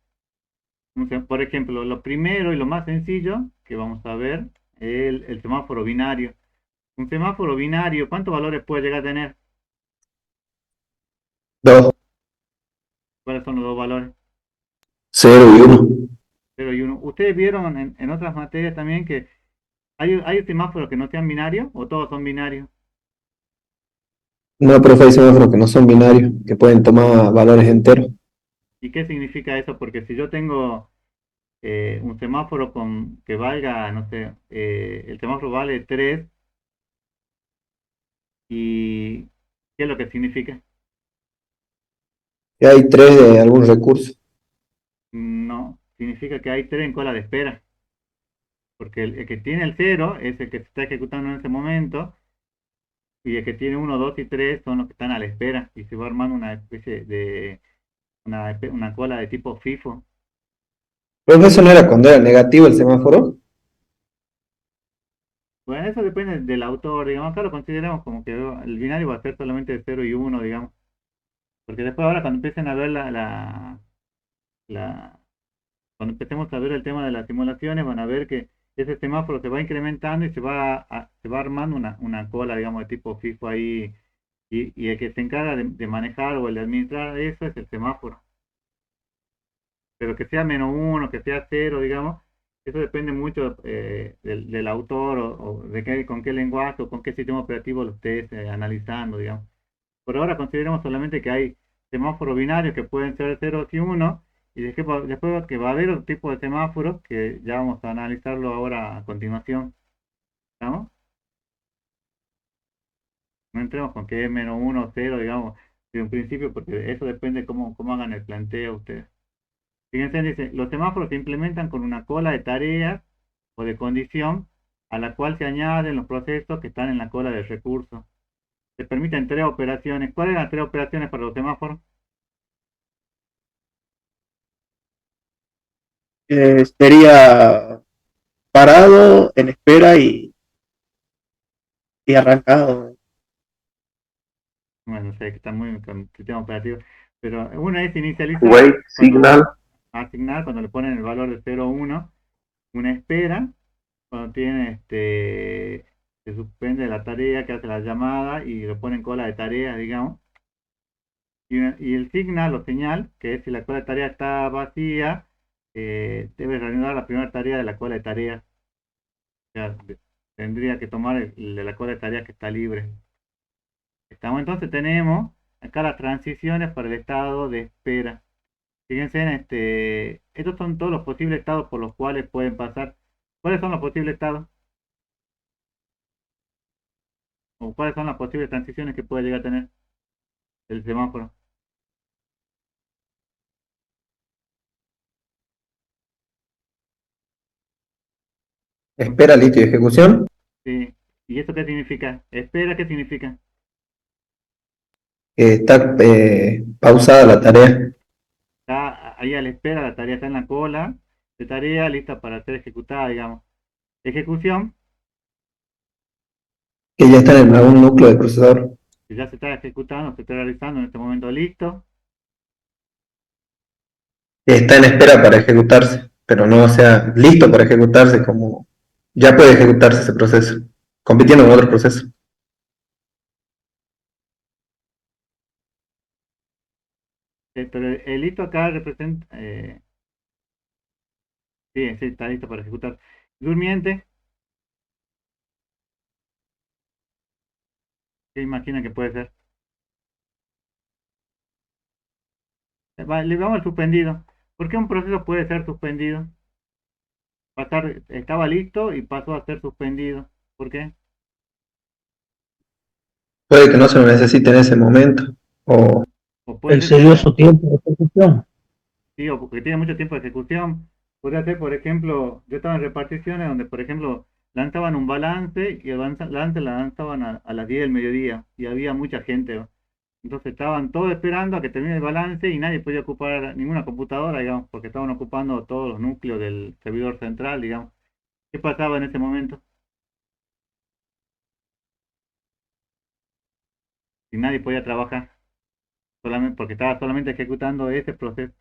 Por ejemplo, lo primero y lo más sencillo que vamos a ver es el semáforo binario. Un semáforo binario, ¿cuántos valores puede llegar a tener? 2, ¿Cuáles son los dos valores? 0 y 1. 0 y 1. ¿Ustedes vieron en otras materias también que hay semáforos que no sean binarios o todos son binarios? No, profe, hay semáforos que no son binarios, que pueden tomar valores enteros. ¿Y qué significa eso? Porque si yo tengo un semáforo que valga, no sé, el semáforo vale 3 y ¿qué es lo que significa? Y hay 3 de algún recurso. No, significa que hay 3 en cola de espera, porque el que tiene el 0 es el que se está ejecutando en ese momento y el que tiene 1, 2 y 3 son los que están a la espera y se va armando una especie de una cola de tipo FIFO. Profe, ¿eso no era cuando era negativo el semáforo? Bueno, eso depende del autor, digamos, acá lo consideramos como que el binario va a ser solamente de 0 y 1, digamos, porque después ahora cuando empiecen a ver la- cuando empecemos a ver el tema de las simulaciones, van a ver que ese semáforo se va incrementando y se va armando una cola, digamos, de tipo FIFO ahí, y el que se encarga de manejar o el de administrar eso es el semáforo. Pero que sea -1, que sea 0, digamos, eso depende mucho del autor o de con qué lenguaje o con qué sistema operativo lo estés analizando, digamos. Por ahora consideramos solamente que hay semáforos binarios que pueden ser 0 y 1, y después que va a haber otro tipo de semáforos que ya vamos a analizarlo ahora a continuación. ¿Estamos? No entremos con que es -1 o 0, digamos, de un principio, porque eso depende cómo hagan el planteo ustedes. Fíjense, dice, los semáforos se implementan con una cola de tareas o de condición a la cual se añaden los procesos que están en la cola de recursos. Se permiten 3 operaciones. ¿Cuáles eran las 3 operaciones para los semáforos? Sería parado, en espera y arrancado. Bueno, sé que está muy con el sistema operativo, pero una es inicializar Wait signal. asignar cuando le ponen el valor de 0 o 1, una espera cuando tiene se suspende la tarea que hace la llamada y lo pone en cola de tareas, digamos. Y el signal o señal, que es si la cola de tarea está vacía, debe reanudar la primera tarea de la cola de tareas. O sea, tendría que tomar el de la cola de tareas que está libre. Entonces tenemos acá las transiciones para el estado de espera. Fíjense en estos son todos los posibles estados por los cuales pueden pasar. ¿Cuáles son los posibles estados? o cuáles son las posibles transiciones que puede llegar a tener el semáforo. Espera, listo y ejecución. Sí. ¿Y eso qué significa? Espera, ¿qué significa? Está pausada la tarea. Está ahí a la espera, la tarea está en la cola de tarea lista para ser ejecutada, digamos. Ejecución, Que ya está en algún núcleo del procesador. que ya se está ejecutando, se está realizando en este momento, listo. Está en espera para ejecutarse, pero no, o sea, listo para ejecutarse, como ya puede ejecutarse ese proceso, compitiendo con otros procesos. Pero el listo acá representa, sí, sí, está listo para ejecutar. Durmiente, ¿qué imagina que puede ser? Le vamos al suspendido. ¿Por qué un proceso puede ser suspendido? Estaba listo y pasó a ser suspendido. ¿Por qué? Puede que no se lo necesite en ese momento, o O puede ser que Excedió sea, su tiempo de ejecución. sí, o porque tiene mucho tiempo de ejecución. Podría ser, por ejemplo, yo estaba en reparticiones donde, por ejemplo, lanzaban un balance y el balance la lanzaban a las 10 del mediodía y había mucha gente, ¿no? Entonces estaban todos esperando a que termine el balance y nadie podía ocupar ninguna computadora, digamos, porque estaban ocupando todos los núcleos del servidor central, digamos. ¿Qué pasaba en ese momento? Y nadie podía trabajar, solamente porque estaba solamente ejecutando ese proceso.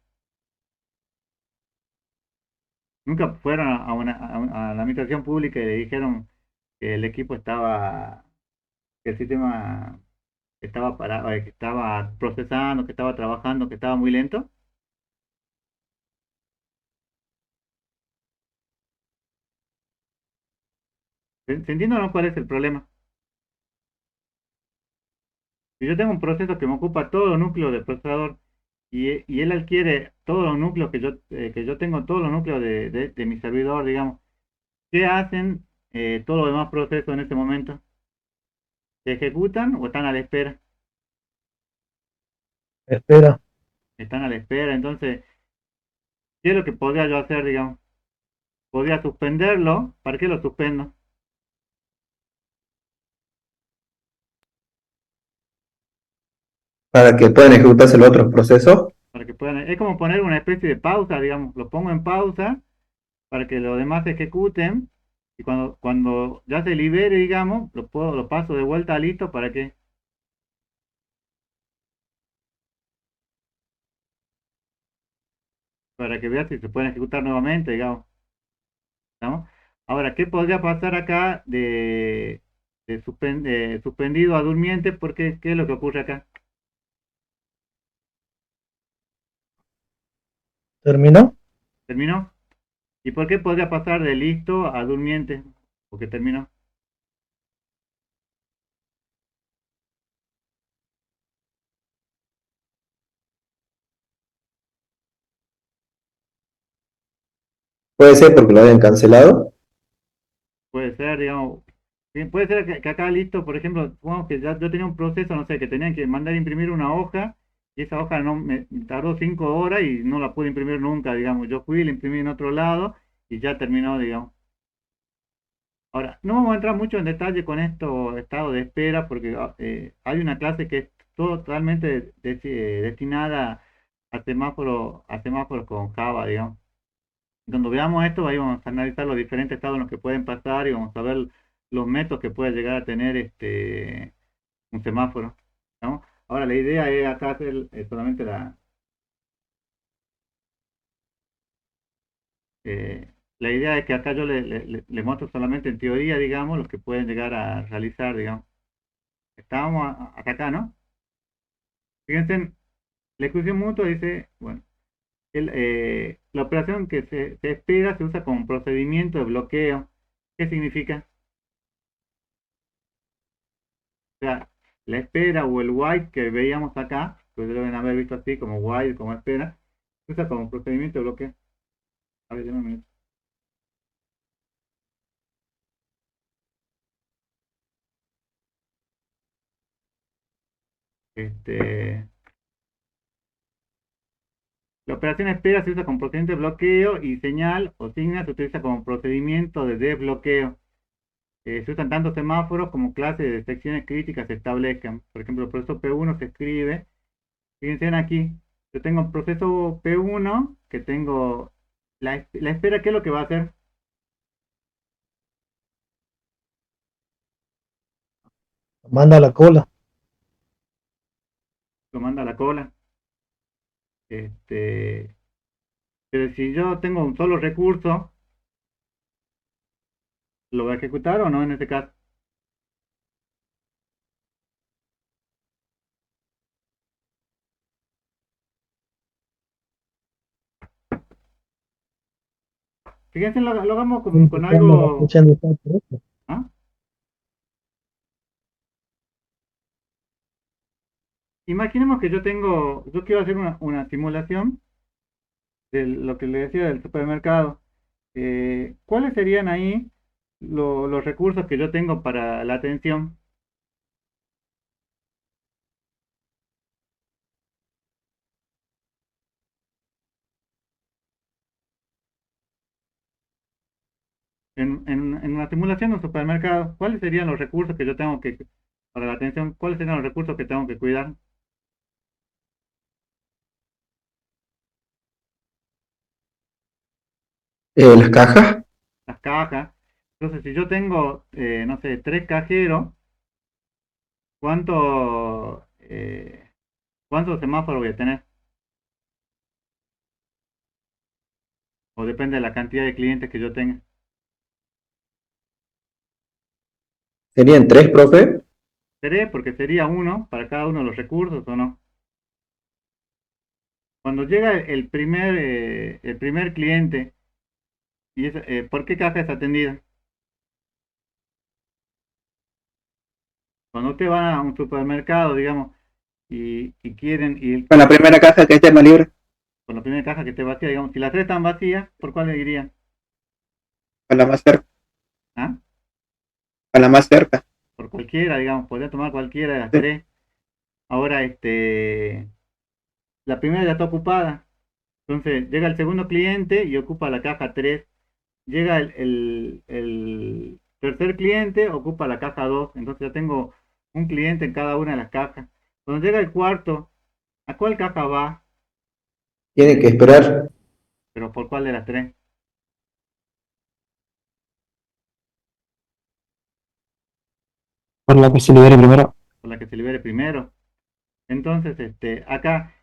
Nunca fueron a la administración pública y le dijeron que el equipo estaba, que el sistema estaba parado, que estaba procesando, que estaba trabajando, que estaba muy lento. ¿Se entiende o no cuál es el problema? Si yo tengo un proceso que me ocupa todo los núcleos del procesador y él adquiere todos los núcleos que yo tengo, todos los núcleos de mi servidor, digamos, ¿qué hacen todos los demás procesos en este momento? ¿Se ejecutan o están a la espera? Espera. Están a la espera. Entonces, ¿qué es lo que podría yo hacer, digamos? Podría suspenderlo. ¿Para qué lo suspendo? para que puedan ejecutarse los otros procesos. Para que puedan. Es como poner una especie de pausa, digamos. Lo pongo en pausa para que los demás se ejecuten. Y cuando ya se libere, digamos, lo paso de vuelta a listo para que vea si se pueden ejecutar nuevamente, digamos. ¿No? Ahora, ¿qué podría pasar acá de suspendido a durmiente? Porque, ¿qué es lo que ocurre acá? ¿Terminó? ¿Terminó? ¿Y por qué podría pasar de listo a durmiente? Porque terminó. Puede ser porque lo hayan cancelado. Puede ser, digamos, sí, puede ser que acá listo, por ejemplo, supongamos que ya yo tenía un proceso, no sé, que tenían que mandar a imprimir una hoja y esa hoja no me tardó 5 horas y no la pude imprimir nunca, digamos. Yo fui, la imprimí en otro lado y ya terminó, digamos. Ahora, no vamos a entrar mucho en detalle con esto, estado de espera, porque hay una clase que es totalmente destinada a semáforos con Java, digamos. Cuando veamos esto, ahí vamos a analizar los diferentes estados en los que pueden pasar y vamos a ver los métodos que puede llegar a tener un semáforo, ¿no? Ahora, la idea es acá hacer solamente la idea es que acá yo le muestro solamente en teoría, digamos, los que pueden llegar a realizar, digamos. Estábamos hasta acá, ¿no? Fíjense, la exclusión mutua dice, bueno, la operación que se espera se usa como procedimiento de bloqueo. ¿Qué significa? O sea, la espera o el while que veíamos acá, pues deben haber visto así como while, como espera, se usa como procedimiento de bloqueo. A ver, déjame un minuto. Este, la operación espera se usa como procedimiento de bloqueo y señal o signa se utiliza como procedimiento de desbloqueo. Se usan tanto semáforos como clases de secciones críticas se establezcan. Por ejemplo, el proceso P1 se escribe. Fíjense aquí, yo tengo un proceso P1 que tengo la espera, ¿qué es lo que va a hacer? Manda a la cola. Lo manda a la cola. Pero si yo tengo un solo recurso, ¿lo voy a ejecutar o no en este caso? Fíjense, lo hagamos con algo. ¿Ah? Imaginemos que yo quiero hacer una simulación de lo que le decía del supermercado. ¿Cuáles serían ahí los recursos que yo tengo para la atención? En una simulación de un supermercado, ¿cuáles serían los recursos que yo tengo para la atención, cuáles serían los recursos que tengo que cuidar? Las cajas, Las cajas. Entonces, si yo tengo, no sé, 3 cajeros, ¿cuántos semáforos voy a tener? O depende de la cantidad de clientes que yo tenga. serían tres, profe. Seré porque sería uno para cada uno de los recursos o no. Cuando llega el primer cliente, ¿por qué caja es atendida? Cuando usted va a un supermercado, digamos, y quieren ir Con la primera caja que esté más libre, con la primera caja que esté vacía, digamos, si las 3 están vacías, ¿por cuál le irían? con la más cerca, ¿Ah? con la más cerca. Por cualquiera, digamos, podría tomar cualquiera de las Sí. 3. Ahora, la primera ya está ocupada. Entonces, llega el segundo cliente y ocupa la caja 3. Llega el tercer cliente, ocupa la caja 2. Entonces ya tengo un cliente en cada una de las cajas. Cuando llega el cuarto, ¿a cuál caja va? Tiene que esperar. Pero ¿por cuál de las 3? Por la que se libere primero. Por la que se libere primero. Entonces, acá,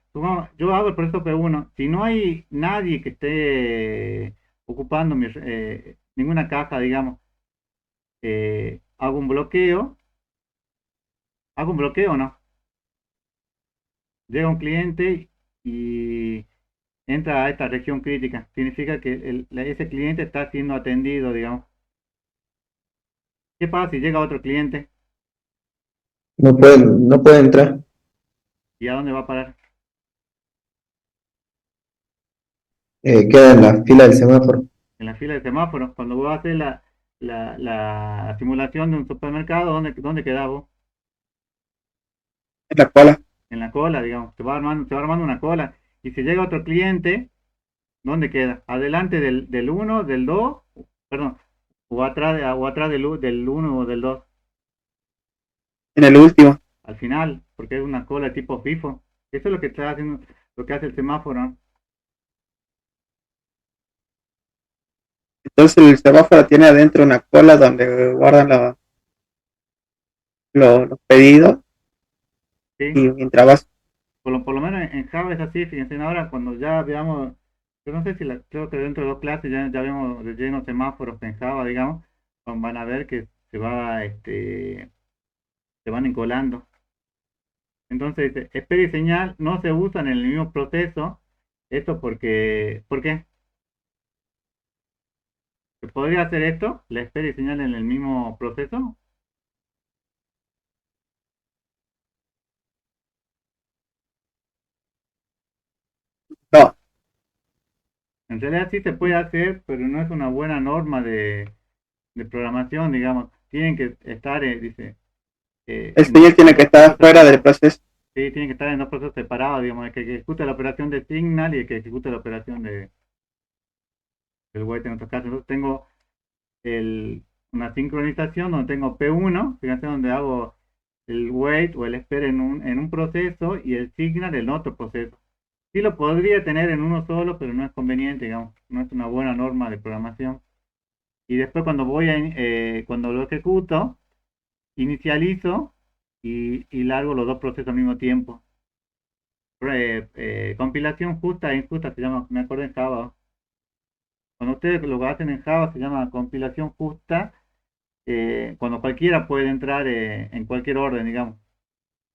yo hago el proceso P1. Si no hay nadie que esté ocupando ninguna caja, digamos, hago un bloqueo. ¿Hago un bloqueo o no? Llega un cliente y entra a esta región crítica. Significa que ese cliente está siendo atendido, digamos. ¿Qué pasa si llega otro cliente? No puede entrar. ¿Y a dónde va a parar? Queda en la fila del semáforo. En la fila de semáforos. Cuando vos haces la simulación de un supermercado, ¿dónde quedás vos? En la cola, En la cola, digamos. Se va armando una cola. Y si llega otro cliente, ¿dónde queda? ¿Adelante del 1, del 2? Perdón. ¿O atrás del 1 o del 2? en el último. Al final, porque es una cola tipo FIFO. Eso es lo que está haciendo, lo que hace el semáforo. Entonces el semáforo tiene adentro una cola donde guardan los pedidos ¿Sí? y mientras vas, Por lo menos en Java es así. Fíjense ahora cuando ya veamos, yo no sé si creo que dentro de 2 clases ya vemos de lleno semáforos en Java, digamos, van a ver que se van encolando. Entonces, espera y señal no se usan en el mismo proceso. Esto ¿por qué? ¿Se podría hacer esto? ¿La espera y señal en el mismo proceso? no, En realidad sí se puede hacer, pero no es una buena norma de programación, digamos. Tienen que estar, dice, el en señal tiene que dos estar procesos fuera del separados. proceso. Sí, tienen que estar en dos procesos separados, digamos, el que ejecuta la operación de signal y el que ejecuta la operación del wait en otro caso. Entonces tengo una sincronización donde tengo P1, fíjense donde hago el wait o el espera en un proceso y el signal en otro proceso. Sí lo podría tener en uno solo, pero no es conveniente, digamos, no es una buena norma de programación. Y después cuando lo ejecuto, inicializo y largo los dos procesos al mismo tiempo. Compilación justa e injusta se llama, me acuerdo en Java. Cuando ustedes lo hacen en Java se llama compilación justa, cuando cualquiera puede entrar en cualquier orden, digamos.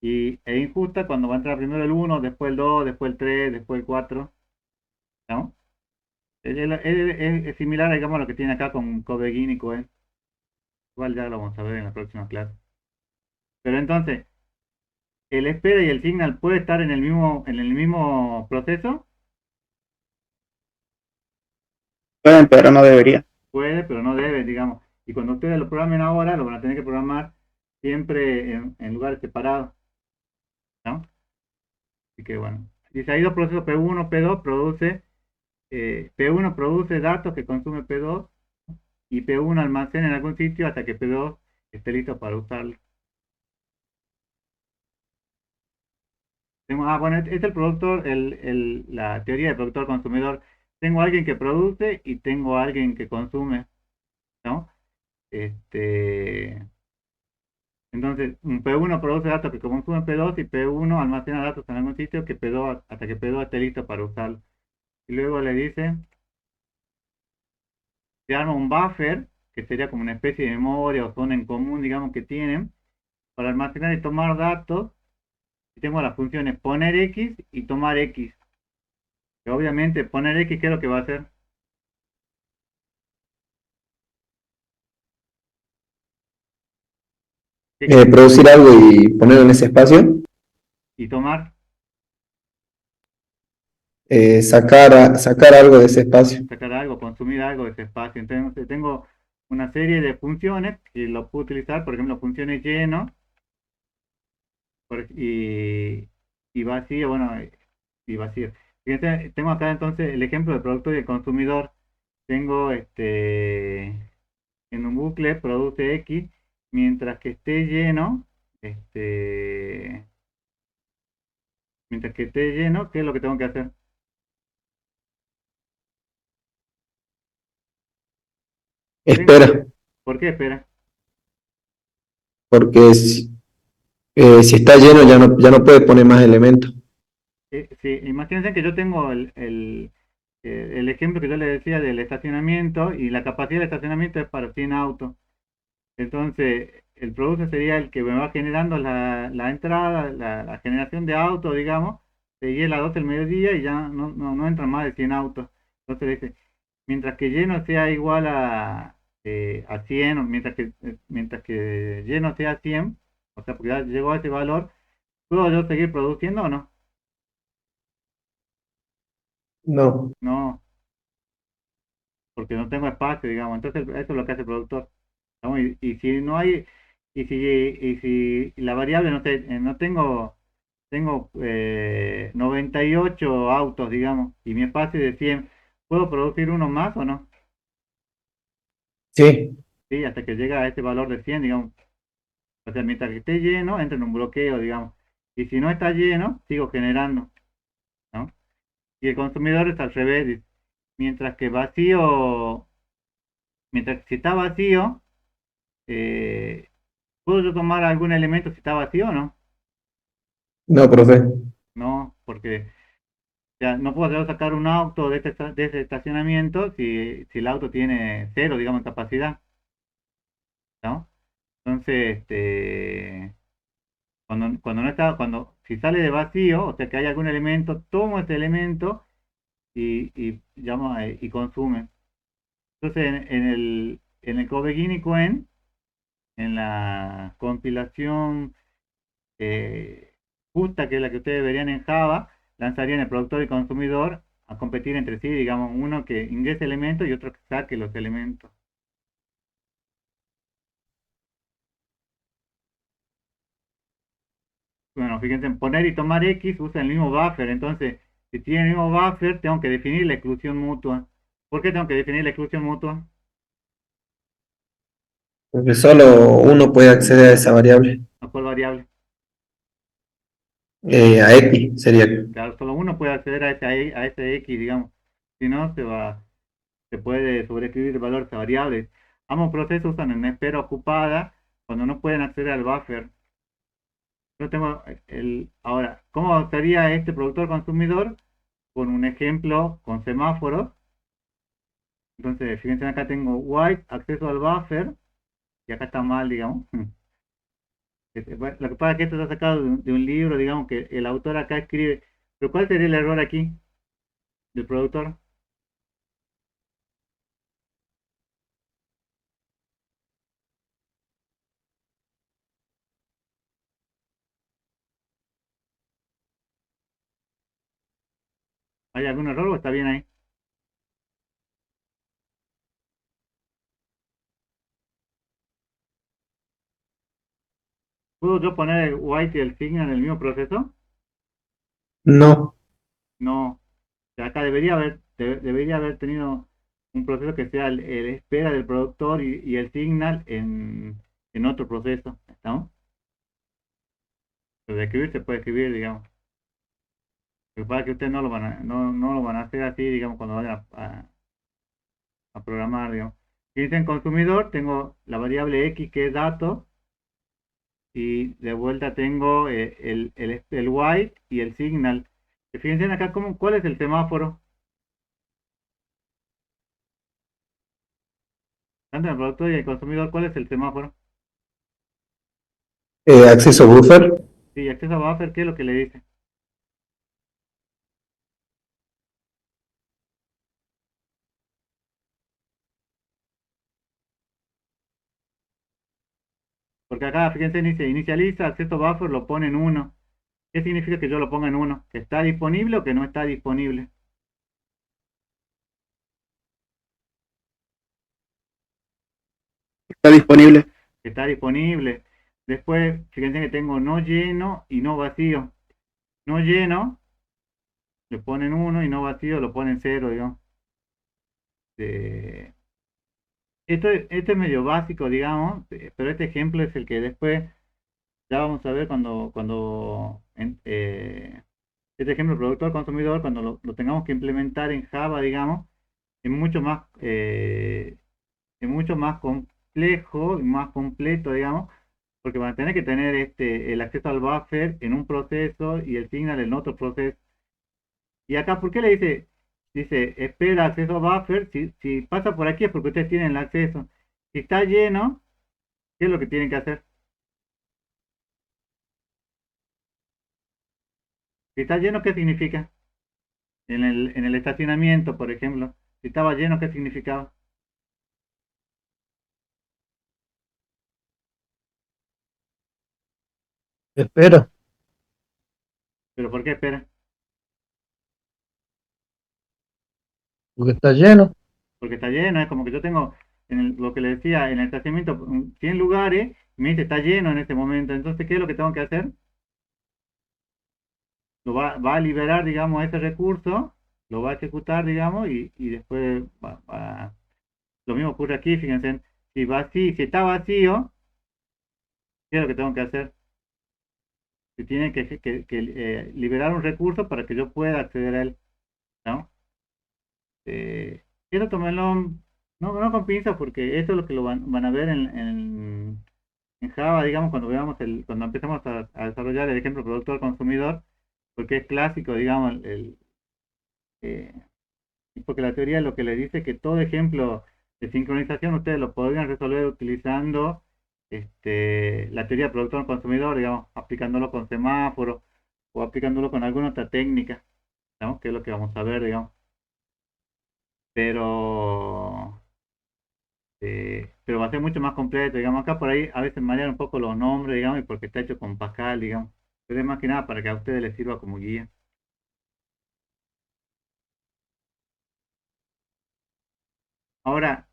E injusta cuando va a entrar primero el 1, después el 2, después el 3, después el 4, ¿no? Es similar, digamos, a lo que tiene acá con Codegin y Cohen. Igual ya lo vamos a ver en la próxima clase. Pero entonces, ¿el espera y el signal puede estar en el mismo proceso? Pueden, pero no debería. Puede, pero no debe, digamos. Y cuando ustedes lo programen ahora, lo van a tener que programar siempre en lugares separados, ¿no? Así que bueno. Dice, hay dos procesos P1, P2 produce, P1 produce datos que consume P2 y P1 almacena en algún sitio hasta que P2 esté listo para usarlo. Bueno, este es el productor, la teoría del productor consumidor. Tengo a alguien que produce y tengo a alguien que consume, ¿no? Entonces, un P1 produce datos que consume P2 y P1 almacena datos en algún sitio que P2, hasta que P2 esté listo para usarlo. Y luego le dice, se arma un buffer, que sería como una especie de memoria o zona en común, digamos, que tienen, para almacenar y tomar datos. Y tengo las funciones poner X y tomar X. Que obviamente poner X, ¿qué es lo que va a hacer? ¿Qué quiere? Producir algo y ponerlo en ese espacio, Y tomar, sacar algo de ese espacio. sacar algo, consumir algo de ese espacio. Entonces tengo una serie de funciones que lo puedo utilizar, por ejemplo, funciones lleno y vacío, bueno, y vacío. Fíjense, tengo acá entonces el ejemplo del productor y el consumidor. Tengo en un bucle produce X, mientras que esté lleno, mientras que esté lleno, ¿qué es lo que tengo que hacer? Espera, ¿Por qué espera? porque si está lleno ya no puede poner más elementos. Sí, imagínense que yo tengo el ejemplo que yo le decía del estacionamiento y la capacidad del estacionamiento es para 100 autos. Entonces, el producto sería el que me va generando la entrada, la generación de autos, digamos, se llega a las 12 del mediodía y ya no entran más de 100 autos. Entonces dice, mientras que lleno sea igual a 100, o mientras que lleno sea 100, o sea, porque ya llegó a ese valor, ¿puedo yo seguir produciendo o no? No, No, porque no tengo espacio, digamos. Entonces, eso es lo que hace el productor. ¿No? Y si no hay, y si la variable, no sé, no tengo 98 autos, digamos, y mi espacio es de 100, ¿puedo producir uno más o no? sí, Sí, hasta que llega a ese valor de 100, digamos. O sea, mientras que esté lleno, entra en un bloqueo, digamos. Y si no está lleno, sigo generando, ¿no? Y el consumidor es al revés, dice, mientras que vacío, mientras que si está vacío, eh, ¿puedo yo tomar algún elemento si está vacío o no? no, profe. No, porque o sea, no puedo yo sacar un auto de ese estacionamiento si el auto tiene cero, digamos, capacidad, ¿no? Entonces, cuando no está, si sale de vacío, o sea que hay algún elemento, tomo ese elemento y consume. Entonces, en el Codegin y Cohen, en la compilación justa, que es la que ustedes verían en Java, lanzarían el productor y consumidor a competir entre sí, digamos, uno que ingrese elementos y otro que saque los elementos. Bueno, fíjense, en poner y tomar X usa el mismo buffer, entonces, si tiene el mismo buffer, tengo que definir la exclusión mutua. ¿Por qué tengo que definir la exclusión mutua? Porque solo uno puede acceder a esa variable. ¿A cuál variable? A X sería. Claro, solo uno puede acceder a ese X, digamos. Si no, se puede sobreescribir el valor de esa variable. Ambos procesos usan en espera ocupada cuando no pueden acceder al buffer. Yo tengo ahora, ¿cómo sería este productor consumidor? Con un ejemplo con semáforos. Entonces, fíjense acá tengo white, acceso al buffer, y acá está mal, digamos. Bueno, lo que pasa es que esto está sacado de un libro, digamos que el autor acá escribe, pero ¿cuál sería el error aquí del productor? ¿Hay algún error o está bien ahí? ¿Puedo yo poner el white y el signal en el mismo proceso? No. No. O sea, acá debería haber tenido un proceso que sea el espera del productor y el signal en otro proceso. ¿Estamos? Pero de escribir se puede escribir, digamos. Lo que pasa es que ustedes no lo van a hacer así, digamos, cuando vayan a programar, digamos. Fíjense en consumidor, tengo la variable X que es dato, y de vuelta tengo el white y el signal. Y fíjense acá cuál es el semáforo. Tanto en el productor y el consumidor, ¿cuál es el semáforo? Acceso buffer. Sí, acceso a buffer, ¿qué es lo que le dice? Porque acá, fíjense, dice inicializa, acceso buffer, lo pone en 1. ¿Qué significa que yo lo ponga en 1? ¿Que está disponible o que no está disponible? Está disponible. Que está disponible. Después, fíjense que tengo no lleno y no vacío. No lleno, le ponen 1 y no vacío, lo ponen 0, digamos. Eh, esto es medio básico, digamos, pero este ejemplo es el que después ya vamos a ver este ejemplo productor consumidor, cuando lo tengamos que implementar en Java, digamos, es mucho más complejo y más completo, digamos, porque van a tener que tener el acceso al buffer en un proceso y el signal en otro proceso. Y acá, ¿por qué le dice, espera acceso a buffer? Si pasa por aquí es porque ustedes tienen el acceso. Si está lleno, ¿qué es lo que tienen que hacer? Si está lleno, ¿qué significa? En el estacionamiento, por ejemplo. Si estaba lleno, ¿qué significaba? Espera, ¿Pero por qué espera? porque está lleno. Porque está lleno, es como que yo tengo, lo que le decía, en el estacionamiento 100 lugares, y me dice está lleno en este momento. Entonces, ¿qué es lo que tengo que hacer? Va a liberar, digamos, ese recurso, lo va a ejecutar, digamos, y después lo mismo ocurre aquí, fíjense, si está vacío, ¿qué es lo que tengo que hacer? Se tiene que liberar un recurso para que yo pueda acceder a él, ¿no? Quiero tomarlo, no con pinzas, porque esto es lo que lo van a ver en Java, digamos, cuando empezamos a desarrollar el ejemplo productor-consumidor, porque es clásico, digamos, eh, porque la teoría lo que le dice que todo ejemplo de sincronización ustedes lo podrían resolver utilizando la teoría productor-consumidor, digamos, aplicándolo con semáforos o aplicándolo con alguna otra técnica, digamos, que es lo que vamos a ver, digamos. Pero, pero va a ser mucho más completo, digamos, acá por ahí a veces marean un poco los nombres, digamos, y porque está hecho con Pascal, digamos, pero es más que nada para que a ustedes les sirva como guía. Ahora,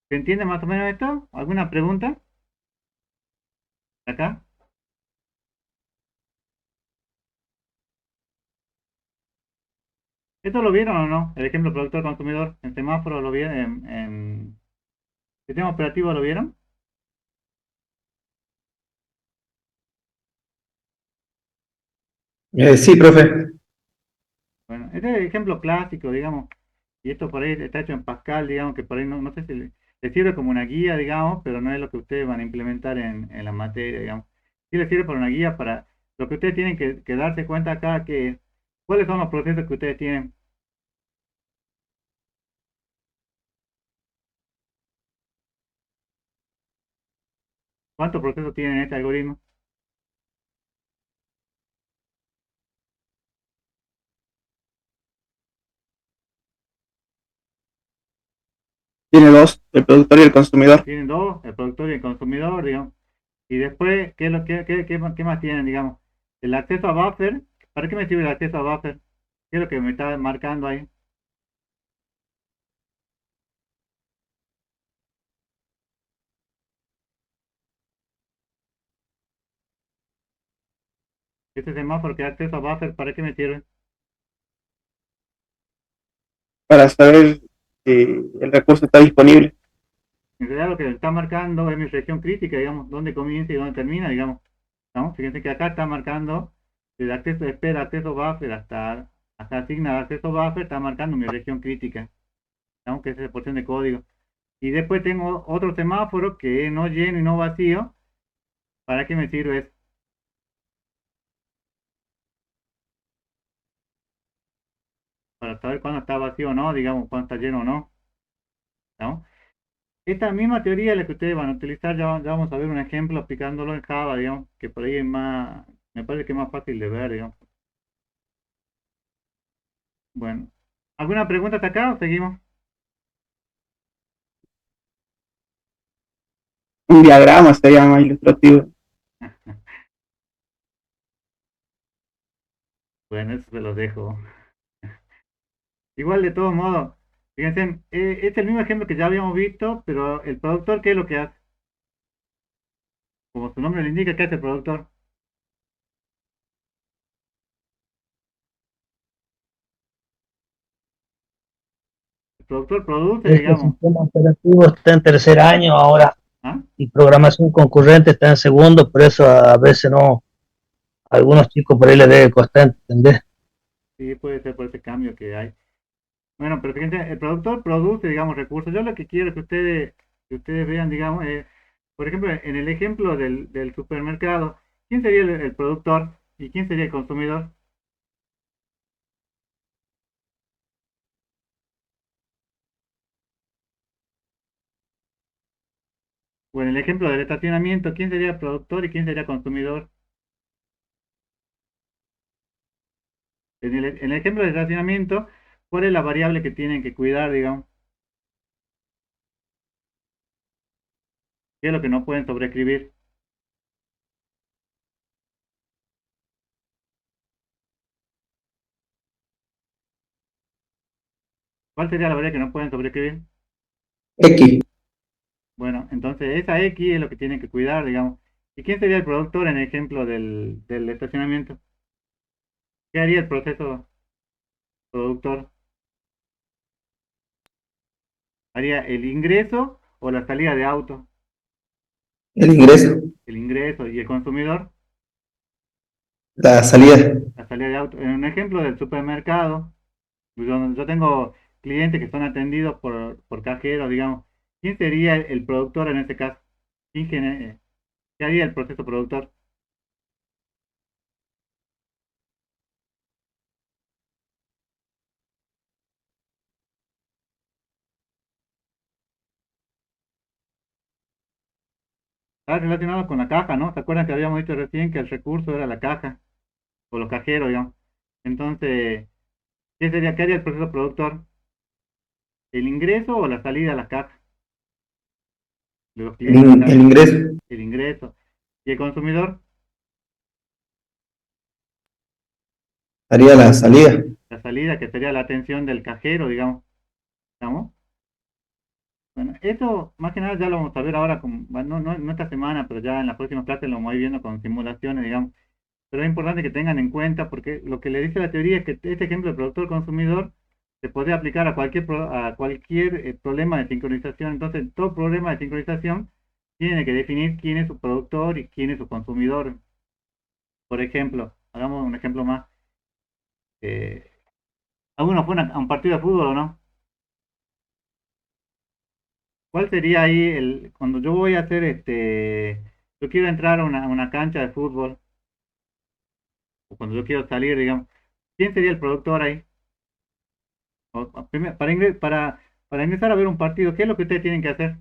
¿se entiende más o menos esto? ¿Alguna pregunta? ¿Acá? ¿Esto lo vieron o no? El ejemplo productor-consumidor en semáforo lo vieron, en sistema operativo lo vieron. Sí, profe. Bueno, este es el ejemplo clásico, digamos, y esto por ahí está hecho en Pascal, digamos, que por ahí no sé si le sirve como una guía, digamos, pero no es lo que ustedes van a implementar en la materia, digamos. Sí les sirve para una guía para lo que ustedes tienen que darse cuenta acá, que cuáles son los procesos que ustedes tienen. ¿Cuántos procesos tienen este algoritmo? Tiene dos, el productor y el consumidor. Tienen dos, el productor y el consumidor, digamos. Y después, ¿qué, es lo, qué más tienen, digamos? El acceso a buffer. ¿Para qué me sirve el acceso a buffer? ¿Qué es lo que me está marcando ahí? Este semáforo que acceso a buffer, ¿para qué me sirve? Para saber si el recurso está disponible. En realidad lo que está marcando es mi región crítica, digamos, dónde comienza y dónde termina, digamos. ¿No? Fíjense que acá está marcando el acceso de espera, acceso buffer, hasta asigna acceso buffer, está marcando mi región crítica, ¿no? Que es esa porción de código. Y después tengo otro semáforo que es no lleno y no vacío. ¿Para qué me sirve eso? Para saber cuándo está vacío o no, digamos, cuándo está lleno o no, ¿no? Esta misma teoría es la que ustedes van a utilizar, ya vamos a ver un ejemplo aplicándolo en Java, digamos, que por ahí es más, me parece que es más fácil de ver, digamos. Bueno, ¿alguna pregunta hasta acá o seguimos? Un diagrama sería más ilustrativo. Bueno, eso se los dejo. Igual de todos modos, fíjense, es el mismo ejemplo que ya habíamos visto, pero el productor, ¿qué es lo que hace? Como su nombre le indica, ¿qué hace el productor? El productor produce, Este digamos, sistema operativo está en tercer año ahora ¿ah? y programación concurrente está en segundo, por eso a veces no, a algunos chicos por ahí les debe costar entender. Sí, puede ser por ese cambio que hay. Bueno, pero fíjense, el productor produce, digamos, recursos. Yo lo que quiero que ustedes vean, digamos, por ejemplo, en el ejemplo del supermercado, ¿quién sería el productor y quién sería el consumidor? O en el ejemplo del estacionamiento, ¿quién sería el productor y quién sería el consumidor? En el ejemplo del estacionamiento, ¿cuál es la variable que tienen que cuidar, digamos? ¿Qué es lo que no pueden sobreescribir? ¿Cuál sería la variable que no pueden sobreescribir? X. Bueno, entonces esa X es lo que tienen que cuidar, digamos. ¿Y quién sería el productor en el ejemplo del estacionamiento? ¿Qué haría el proceso productor? ¿Haría el ingreso o la salida de auto? El ingreso. El ingreso. ¿Y el consumidor? La salida. La salida de auto. En un ejemplo del supermercado, yo tengo clientes que son atendidos por cajeros, digamos. ¿Quién sería el productor en este caso? ¿Qué haría el proceso productor? Está relacionado con la caja, ¿no? ¿Se acuerdan que habíamos dicho recién que el recurso era la caja o los cajeros, digamos? Entonces, qué haría el proceso productor? ¿El ingreso o la salida a la caja de los El, clientes? el ingreso. El ingreso. ¿Y el consumidor? Haría la salida. La salida, que sería la atención del cajero, digamos. ¿Estamos? Bueno, esto más que nada ya lo vamos a ver ahora, bueno, no esta semana, pero ya en la próxima clase lo vamos a ir viendo con simulaciones, digamos. Pero es importante que tengan en cuenta, porque lo que le dice la teoría es que este ejemplo de productor-consumidor se puede aplicar a cualquier problema de sincronización. Entonces, todo problema de sincronización tiene que definir quién es su productor y quién es su consumidor. Por ejemplo, hagamos un ejemplo más. ¿Alguno fue a un partido de fútbol o no? ¿Cuál sería ahí cuando yo voy a hacer yo quiero entrar a una cancha de fútbol, o cuando yo quiero salir, digamos, ¿quién sería el productor ahí? Para ingresar a ver un partido, ¿qué es lo que ustedes tienen que hacer?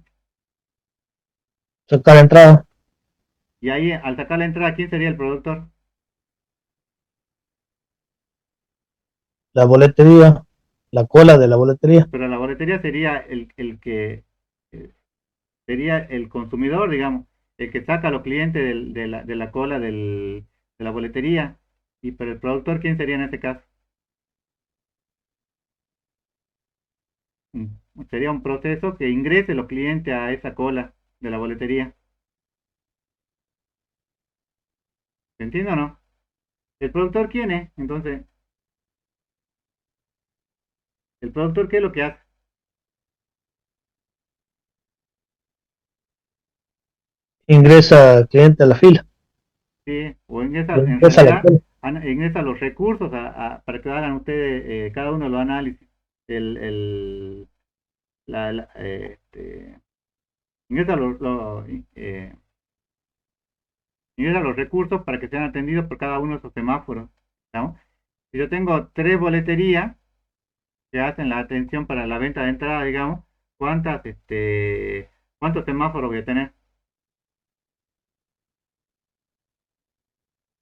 Sacar la entrada, Y ahí, al sacar la entrada, ¿quién sería el productor? la boletería, la cola de la boletería. Pero la boletería sería el que sería el consumidor, digamos, el que saca a los clientes de la cola de la boletería. Y pero el productor, ¿quién sería en este caso? Sería un proceso que ingrese los clientes a esa cola de la boletería. ¿Se entiende o no? ¿El productor quién es? Entonces, ¿el productor qué es lo que hace? Ingresa cliente a la fila, Sí, o ingresa, en ingresa a la realidad, cola. ingresa los recursos para que hagan ustedes cada uno los análisis. El, el, ingresa eh, ingresa los recursos para que sean atendidos por cada uno de esos semáforos. ¿No? Si yo tengo 3 boleterías que hacen la atención para la venta de entrada, digamos, ¿cuántos semáforos voy a tener?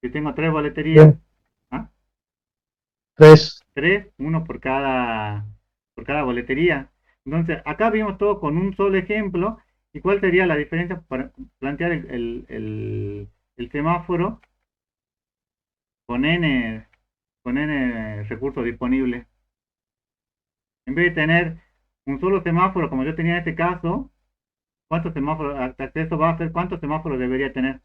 Si tengo 3 boleterías, Bien, ¿ah? 3. 3, uno por cada boletería. Entonces, acá vimos todo con un solo ejemplo. ¿Y cuál sería la diferencia para plantear el semáforo con N recursos disponibles? En vez de tener un solo semáforo, como yo tenía en este caso, ¿cuántos semáforos de acceso va a hacer? ¿Cuántos semáforos debería tener?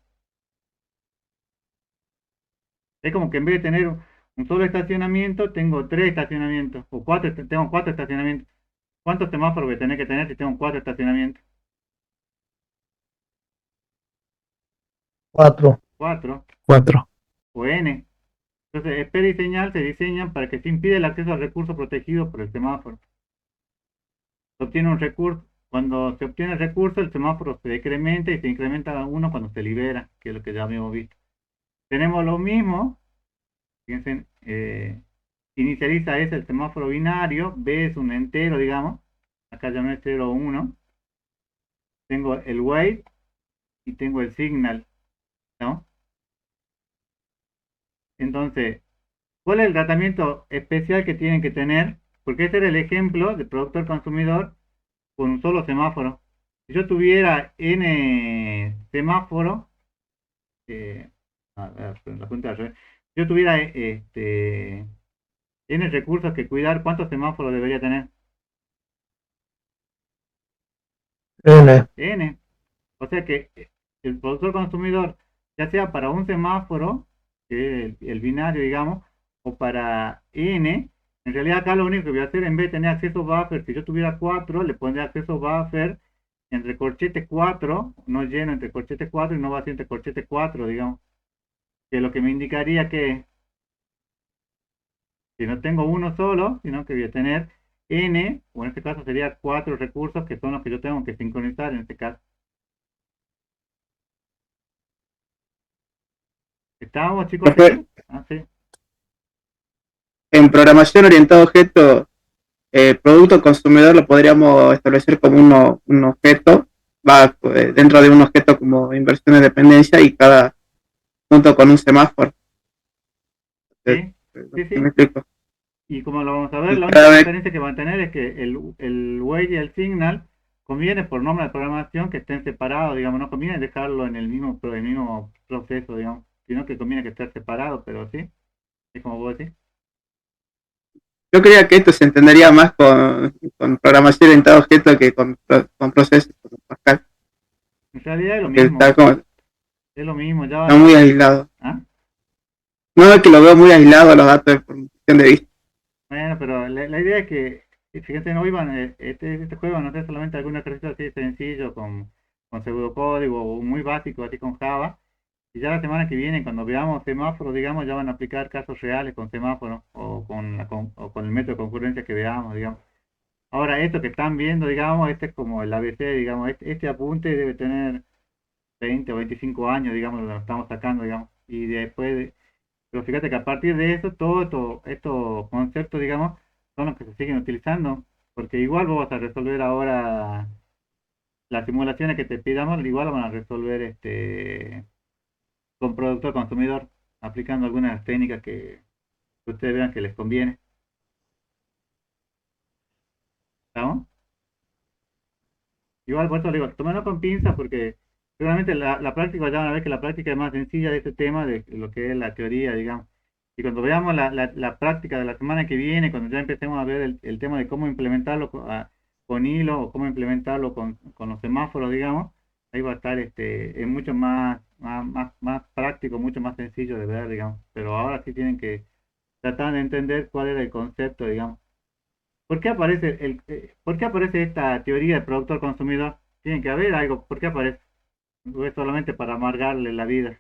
Es como que en vez de tener un solo estacionamiento, tengo 3 estacionamientos, o tengo 4 estacionamientos. ¿Cuántos semáforos voy a tener que tener si tengo 4 estacionamientos? 4. 4 4. o N. Entonces, espera y señal se diseñan para que se impida el acceso al recurso protegido por el semáforo. Se obtiene un recurso. Cuando se obtiene el recurso, el semáforo se decrementa y se incrementa 1 cuando se libera, que es lo que ya habíamos visto. Tenemos lo mismo. Fíjense, inicializa S el semáforo binario, B es un entero, digamos. Acá ya no es 0 o 1. Tengo el wait y tengo el signal, ¿no? Entonces, ¿cuál es el tratamiento especial que tienen que tener? Porque este era el ejemplo de productor-consumidor con un solo semáforo. Si yo tuviera N semáforo, a ver, la cuenta al revés. Si yo tuviera N recursos que cuidar, ¿cuántos semáforos debería tener? N. N. O sea que el productor consumidor, ya sea para un semáforo, que es el binario, digamos, o para N, en realidad acá lo único que voy a hacer, en vez de tener acceso buffer, si yo tuviera 4, le pondría acceso buffer entre corchete 4, no lleno entre corchete 4 y no vacío entre corchete 4, digamos, que lo que me indicaría que si no tengo uno solo, sino que voy a tener N, o en este caso sería 4 recursos que son los que yo tengo que sincronizar en este caso. ¿Estábamos, chicos, hasta aquí? Ah, sí. En programación orientada a objeto, el producto consumidor lo podríamos establecer como un objeto, va dentro de un objeto como inversión de dependencia y cada junto con un semáforo. Sí, sí, ¿Me sí. explico? Y como lo vamos a ver, Y la cada única vez, diferencia que van a tener es que el wait y el signal conviene por norma de programación que estén separados, digamos, no conviene dejarlo en el mismo proceso, digamos, sino que conviene que estén separados, pero sí, es como vos decís. yo creía que esto se entendería más con programación orientada a objeto que con procesos como Pascal, En realidad es lo porque mismo, está es lo mismo, ya está muy aislado. ¿ah? No es que lo veo muy aislado los datos de formación de vista. Bueno, Bueno, pero la idea es que, fíjense, no iban, este juego no es solamente algún ejercicio así sencillo con pseudocódigo o muy básico así con Java, y ya la semana que viene cuando veamos semáforos, digamos, ya van a aplicar casos reales con semáforos o con el método de concurrencia que veamos, digamos. Ahora, esto que están viendo, digamos, este es como el ABC, digamos, este apunte debe tener 20 o 25 años, digamos, lo estamos sacando, digamos, y después, pero fíjate que a partir de eso, todos estos conceptos, digamos, son los que se siguen utilizando, porque igual vos vas a resolver ahora las simulaciones que te pidamos, igual lo van a resolver con productor consumidor, aplicando algunas técnicas que ustedes vean que les conviene. ¿Estamos? Igual por eso le digo, tómalo con pinzas porque seguramente la práctica ya van a ver que la práctica es más sencilla de este tema de lo que es la teoría, digamos. Y cuando veamos la práctica de la semana que viene, cuando ya empecemos a ver el tema de cómo implementarlo con hilo o cómo implementarlo con los semáforos, digamos, ahí va a estar es mucho más práctico, mucho más sencillo de ver, digamos. Pero ahora sí tienen que tratar de entender cuál era el concepto, digamos. ¿Por qué aparece esta teoría de productor-consumidor? Tiene que haber algo. ¿Por qué aparece? ¿O es solamente para amargarle la vida?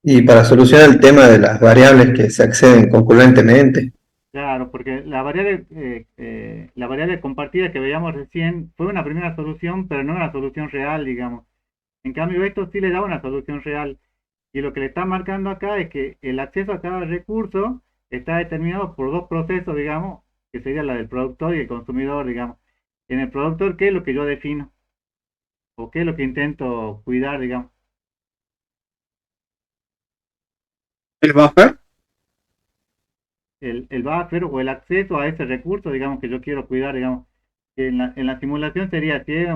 Y para solucionar el tema de las variables que se acceden concurrentemente. Claro, porque la variable compartida que veíamos recién fue una primera solución, pero no una solución real, digamos. En cambio, esto sí le da una solución real. Y lo que le está marcando acá es que el acceso a cada recurso está determinado por dos procesos, digamos, que sería la del productor y el consumidor, digamos. En el productor, ¿qué es lo que yo defino? ¿O qué es lo que intento cuidar, digamos? ¿El buffer? El buffer o el acceso a ese recurso, digamos, que yo quiero cuidar, digamos. En la simulación sería, si es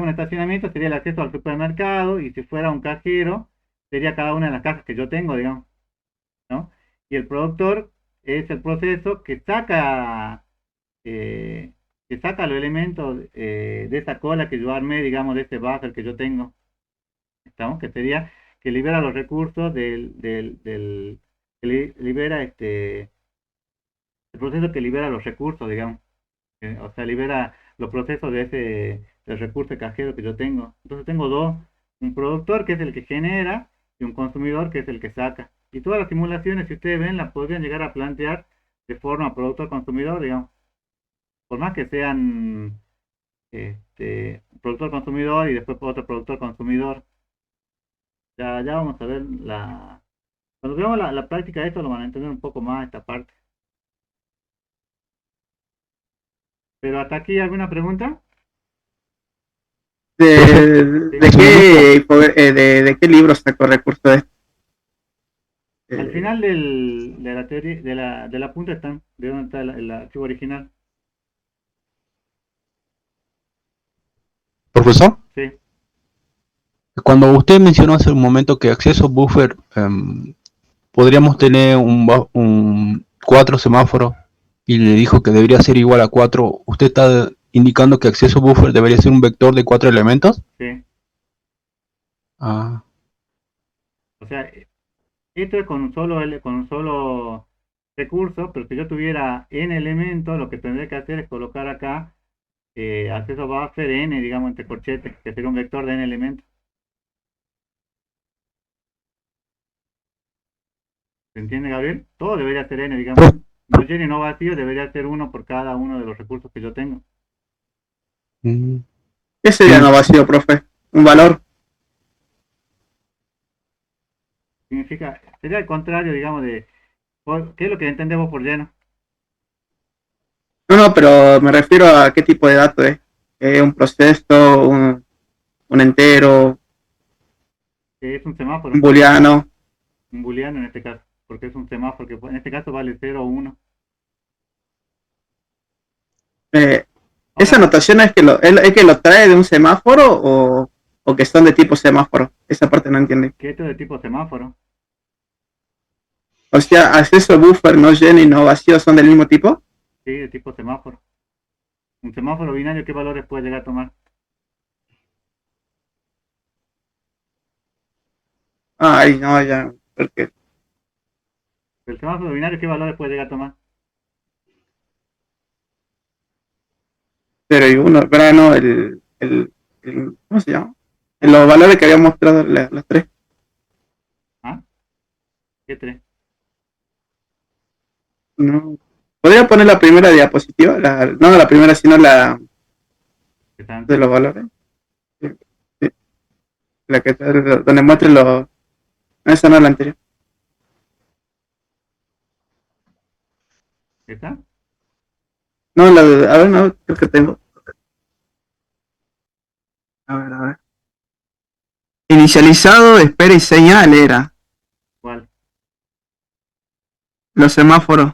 un estacionamiento, sería el acceso al supermercado, y si fuera un cajero, sería cada una de las cajas que yo tengo, digamos, ¿no? Y el productor es el proceso eh, que saca los elementos de esa cola que yo armé, digamos, de ese buffer que yo tengo, ¿estamos? Que sería que libera los recursos libera el proceso que libera los recursos, digamos, o sea, libera los procesos del recurso cajero que yo tengo. Entonces tengo dos, un productor que es el que genera y un consumidor que es el que saca. Y todas las simulaciones, si ustedes ven, las podrían llegar a plantear de forma productor-consumidor, digamos, por más que sean productor-consumidor y después otro productor-consumidor. Ya vamos a ver cuando veamos la práctica de esto lo van a entender un poco más esta parte. Pero hasta aquí, ¿alguna pregunta? ¿De qué libro sacó recurso de esto? Al final de la teoría, de la punta están, de dónde está el archivo original. Profesor, Sí, cuando usted mencionó hace un momento que acceso buffer, podríamos tener un 4 semáforos y le dijo que debería ser igual a 4, ¿usted está indicando que acceso buffer debería ser un vector de 4 elementos? sí. Ah, O sea, esto es con un solo recurso, pero si yo tuviera n elementos, lo que tendría que hacer es colocar acá acceso buffer n, digamos, entre corchetes, que sería un vector de n elementos. ¿Se entiende, Gabriel? Todo debería ser n, digamos. No lleno y no vacío debería ser uno por cada uno de los recursos que yo tengo. mm, ¿Qué sería no vacío, profe? ¿Un valor? Sería el contrario, digamos, ¿qué es lo que entendemos por lleno? No, pero me refiero a qué tipo de dato es. ¿Un proceso, un entero, Que es un un semáforo, booleano? un booleano en este caso, porque es un semáforo que en este caso vale 0 o 1. ¿Esa Ahora, notación es que lo trae de un semáforo o que son de tipo semáforo? Esa parte no entiende. que esto es de tipo semáforo, O sea, acceso buffer, no lleno y no vacío son del mismo tipo. sí, de tipo semáforo. Un semáforo binario, ¿qué valores puede llegar a tomar? Ay, no, ya, porque El semáforo binario, ¿qué valores puede llegar a tomar? 0 y 1, pero no, ¿cómo se llama? En los valores que había mostrado las tres. ¿Ah? ¿Qué tres? No. ¿Podría poner la primera diapositiva? No la primera, sino la ¿Qué están? de los valores. Sí, sí. La que está, donde muestre los. Esa no es la anterior. ¿Qué está? No, a ver, no, creo que tengo. A ver, a ver. Inicializado, espera y señal era. ¿Cuál? Los semáforos.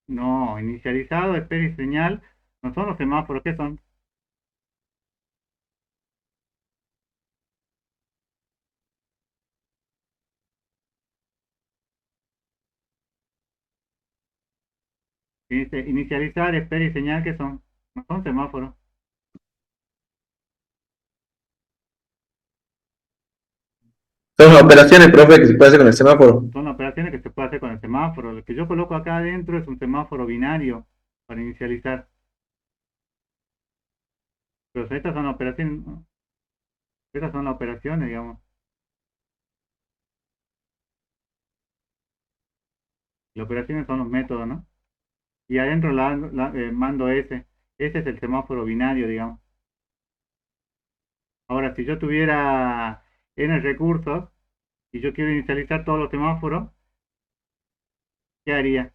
No, inicializado, espera y señal. No son los semáforos, ¿qué son? Inicializar, espera y señal, ¿qué son? No son semáforos. Son las operaciones, profe, que se puede hacer con el semáforo. Son operaciones que se puede hacer con el semáforo. Lo que yo coloco acá adentro es un semáforo binario para inicializar. Pero estas son operaciones, ¿no? Estas son las operaciones, digamos. Las operaciones son los métodos, ¿no? Y adentro mando ese. Ese es el semáforo binario, digamos. Ahora, si yo tuviera n recursos y yo quiero inicializar todos los semáforos, ¿qué haría?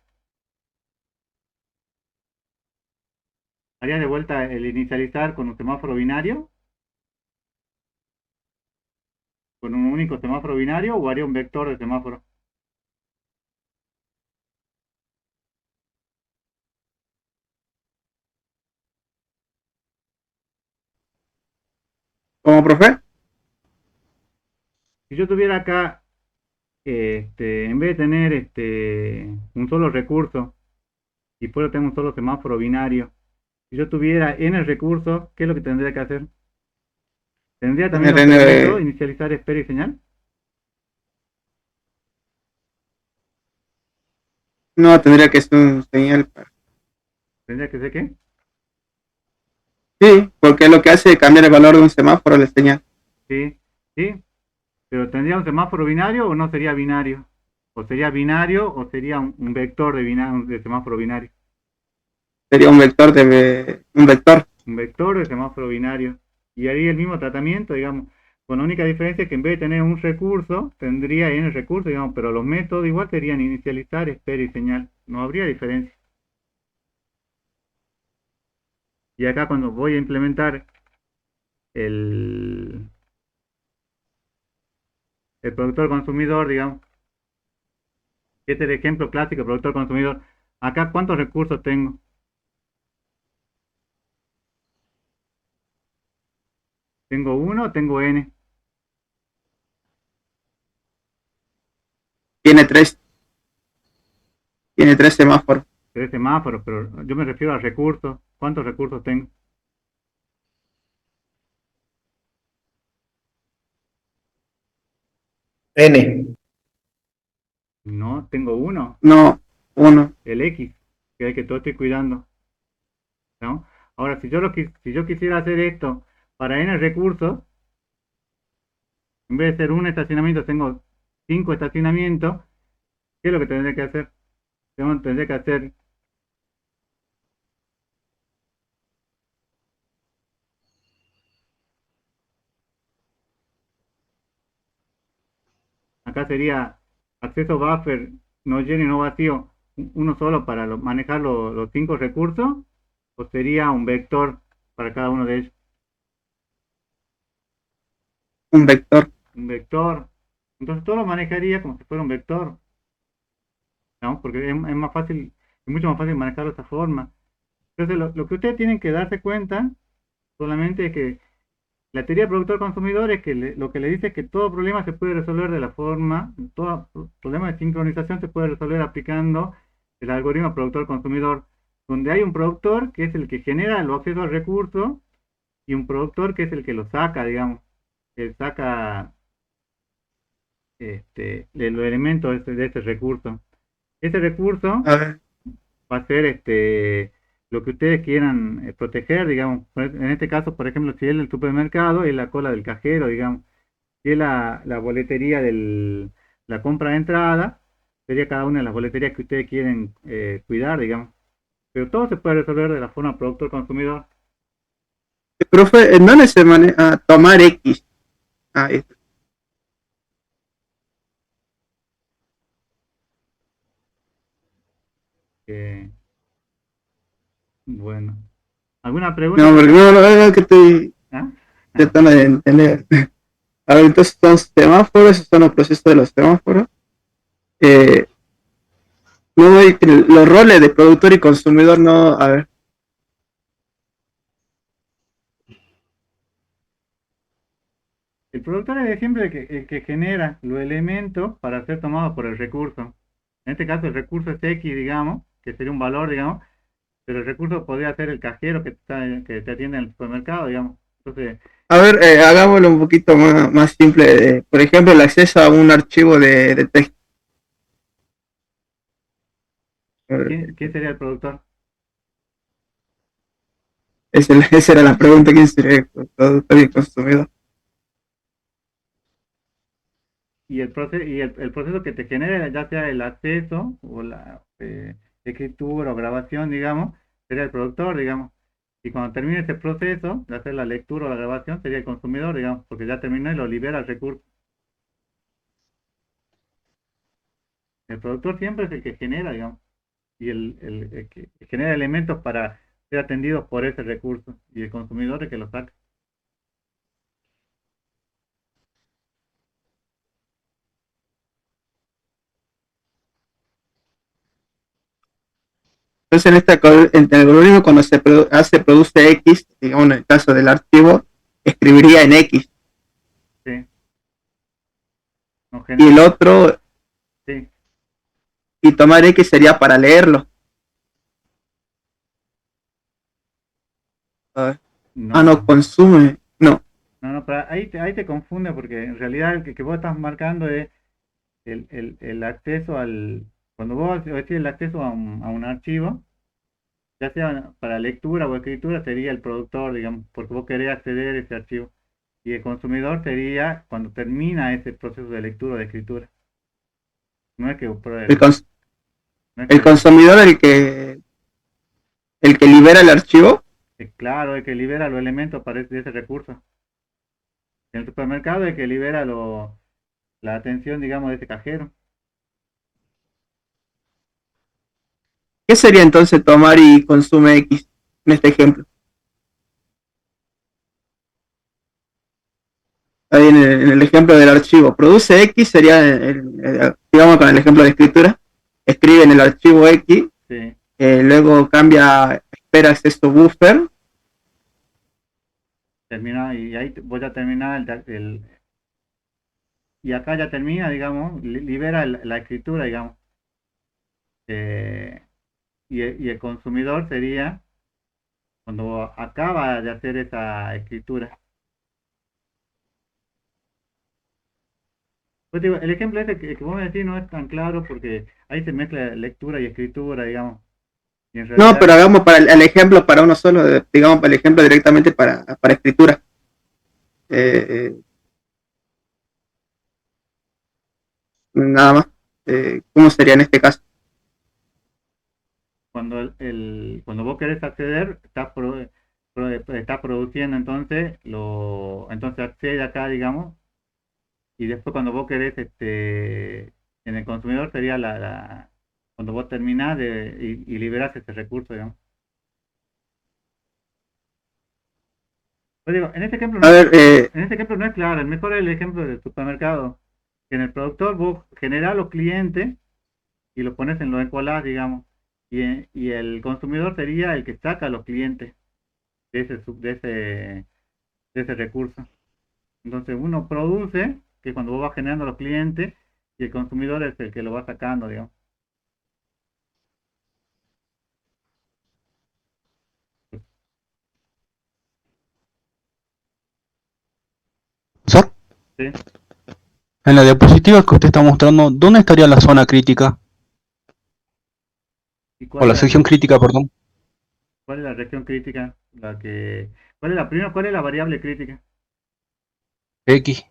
¿Haría de vuelta el inicializar con un semáforo binario? ¿Con un único semáforo binario o haría un vector de semáforo? ¿Cómo, profe? Si yo tuviera acá, en vez de tener un solo recurso y puedo tener un solo semáforo binario, si yo tuviera n recursos, ¿qué es lo que tendría que hacer? ¿Tendría también Tener que usar el método N, inicializar, espera y señal? no, tendría que ser un señal. ¿Tendría que ser qué? Sí, porque lo que hace es cambiar el valor de un semáforo a la señal. Sí, sí, pero ¿tendría un semáforo binario o no sería binario? ¿O sería binario o sería un vector de semáforo binario? Sería un vector de un vector. Un vector de semáforo binario. Y haría el mismo tratamiento, digamos, con la única diferencia que en vez de tener un recurso, tendría n recursos, digamos, pero los métodos igual serían inicializar, espera y señal. No habría diferencia. Y acá cuando voy a implementar el, el productor consumidor, digamos, este es el ejemplo clásico, productor consumidor. Acá, ¿cuántos recursos tengo? ¿Tengo uno o tengo n? Tiene tres, tiene tres semáforos. Tres semáforos, pero yo me refiero a recursos. ¿Cuántos recursos tengo? N. No, tengo uno, No, uno. el X, que es el que todo estoy cuidando, ¿no? Ahora, si yo quisiera hacer esto para n recursos, en vez de ser un estacionamiento, tengo 5 estacionamientos, ¿qué es lo que tendré que hacer? Tendré que hacer, acá sería acceso buffer, no lleno y no vacío, uno solo para manejar los 5 recursos, o sería un vector para cada uno de ellos. Un vector. Un vector. Entonces todo lo manejaría como si fuera un vector, ¿no? Porque es más fácil, es mucho más fácil manejarlo de esta forma. Entonces lo que ustedes tienen que darse cuenta solamente es que la teoría productor-consumidor es que lo que le dice es que todo problema se puede resolver de la forma, todo problema de sincronización se puede resolver aplicando el algoritmo productor-consumidor, donde hay un productor que es el que genera el acceso al recurso y un productor que es el que lo saca, digamos. saca los elementos de este recurso. Ese recurso A ver, va a ser lo que ustedes quieran proteger, digamos. En este caso, por ejemplo, si es el supermercado, es la cola del cajero, digamos. Si es la boletería la compra de entrada, sería cada una de las boleterías que ustedes quieren cuidar, digamos. Pero todo se puede resolver de la forma productor-consumidor. profe, ¿en dónde se maneja tomar X? Ah, Eh, bueno, ¿alguna pregunta? no, porque no, que estoy ¿Ah? tratando de entender. A ver, entonces son semáforos, esos son los procesos de los semáforos. Eh, no, los roles de productor y consumidor, no, a ver. El productor es siempre el que genera los elementos para ser tomados por el recurso. En este caso el recurso es X, digamos, que sería un valor, digamos, pero el recurso podría ser el cajero que te atiende en el supermercado, digamos. Entonces, A ver, hagámoslo un poquito más simple. Por ejemplo, el acceso a un archivo de texto. A ver, ¿quién sería el productor? esa era la pregunta: ¿quién sería el productor y el consumidor? Y el proceso que te genera, ya sea el acceso o la escritura o grabación, digamos, sería el productor, digamos. Y cuando termine ese proceso de hacer la lectura o la grabación, sería el consumidor, digamos, porque ya terminó y lo libera el recurso. El productor siempre es el que genera, digamos, y el que genera elementos para ser atendidos por ese recurso, y el consumidor es el que lo saca. Entonces, en el algoritmo, cuando produce X, digamos, en el caso del archivo, escribiría en X. Sí, no Y el genera, otro, sí, y tomar X sería para leerlo. A ver. Ah, no, no. consume. No. No, pero ahí te confunde porque en realidad el que vos estás marcando es el acceso cuando vos decís el acceso a un archivo, ya sea para lectura o escritura, sería el productor, digamos, porque vos querés acceder a ese archivo. Y el consumidor sería cuando termina ese proceso de lectura o de escritura. No es que, El, cons no es el que, consumidor, el que libera el archivo. claro, el que libera los elementos para de ese recurso. En el supermercado el que libera la atención, digamos, de ese cajero. ¿Qué sería entonces tomar y consume X en este ejemplo? Ahí en el ejemplo del archivo, produce X sería, digamos, con el ejemplo de escritura, escribe en el archivo X, Sí, luego cambia, espera acceso buffer. termina, y ahí voy a terminar y acá ya termina, digamos, libera la escritura, digamos. Eh, y el consumidor sería cuando acaba de hacer esa escritura. Pues digo, el ejemplo ese que vos me decís no es tan claro porque ahí se mezcla lectura y escritura, digamos. Y en No, realidad, pero hagamos para el ejemplo para uno solo, digamos, para el ejemplo directamente para escritura. Eh, Nada más. ¿Cómo sería en este caso? cuando vos querés acceder, está produciendo entonces accede acá, digamos, y después cuando vos querés, en el consumidor sería cuando vos terminás y liberás ese recurso, digamos. Pues digo, A ver, en este ejemplo no es claro, el mejor es el ejemplo del supermercado, que en el productor vos generás los clientes y los pones en los encuadrados, digamos, y el consumidor sería el que saca a los clientes de ese recurso. Entonces uno produce, que cuando vos vas generando los clientes, y el consumidor es el que lo va sacando, digamos. ¿Sor? ¿sí? En la diapositiva que usted está mostrando, ¿dónde estaría la zona crítica? ¿Y O la sección crítica, perdón. cuál es la región crítica? ¿Cuál es la primera? ¿Cuál es la variable crítica? X.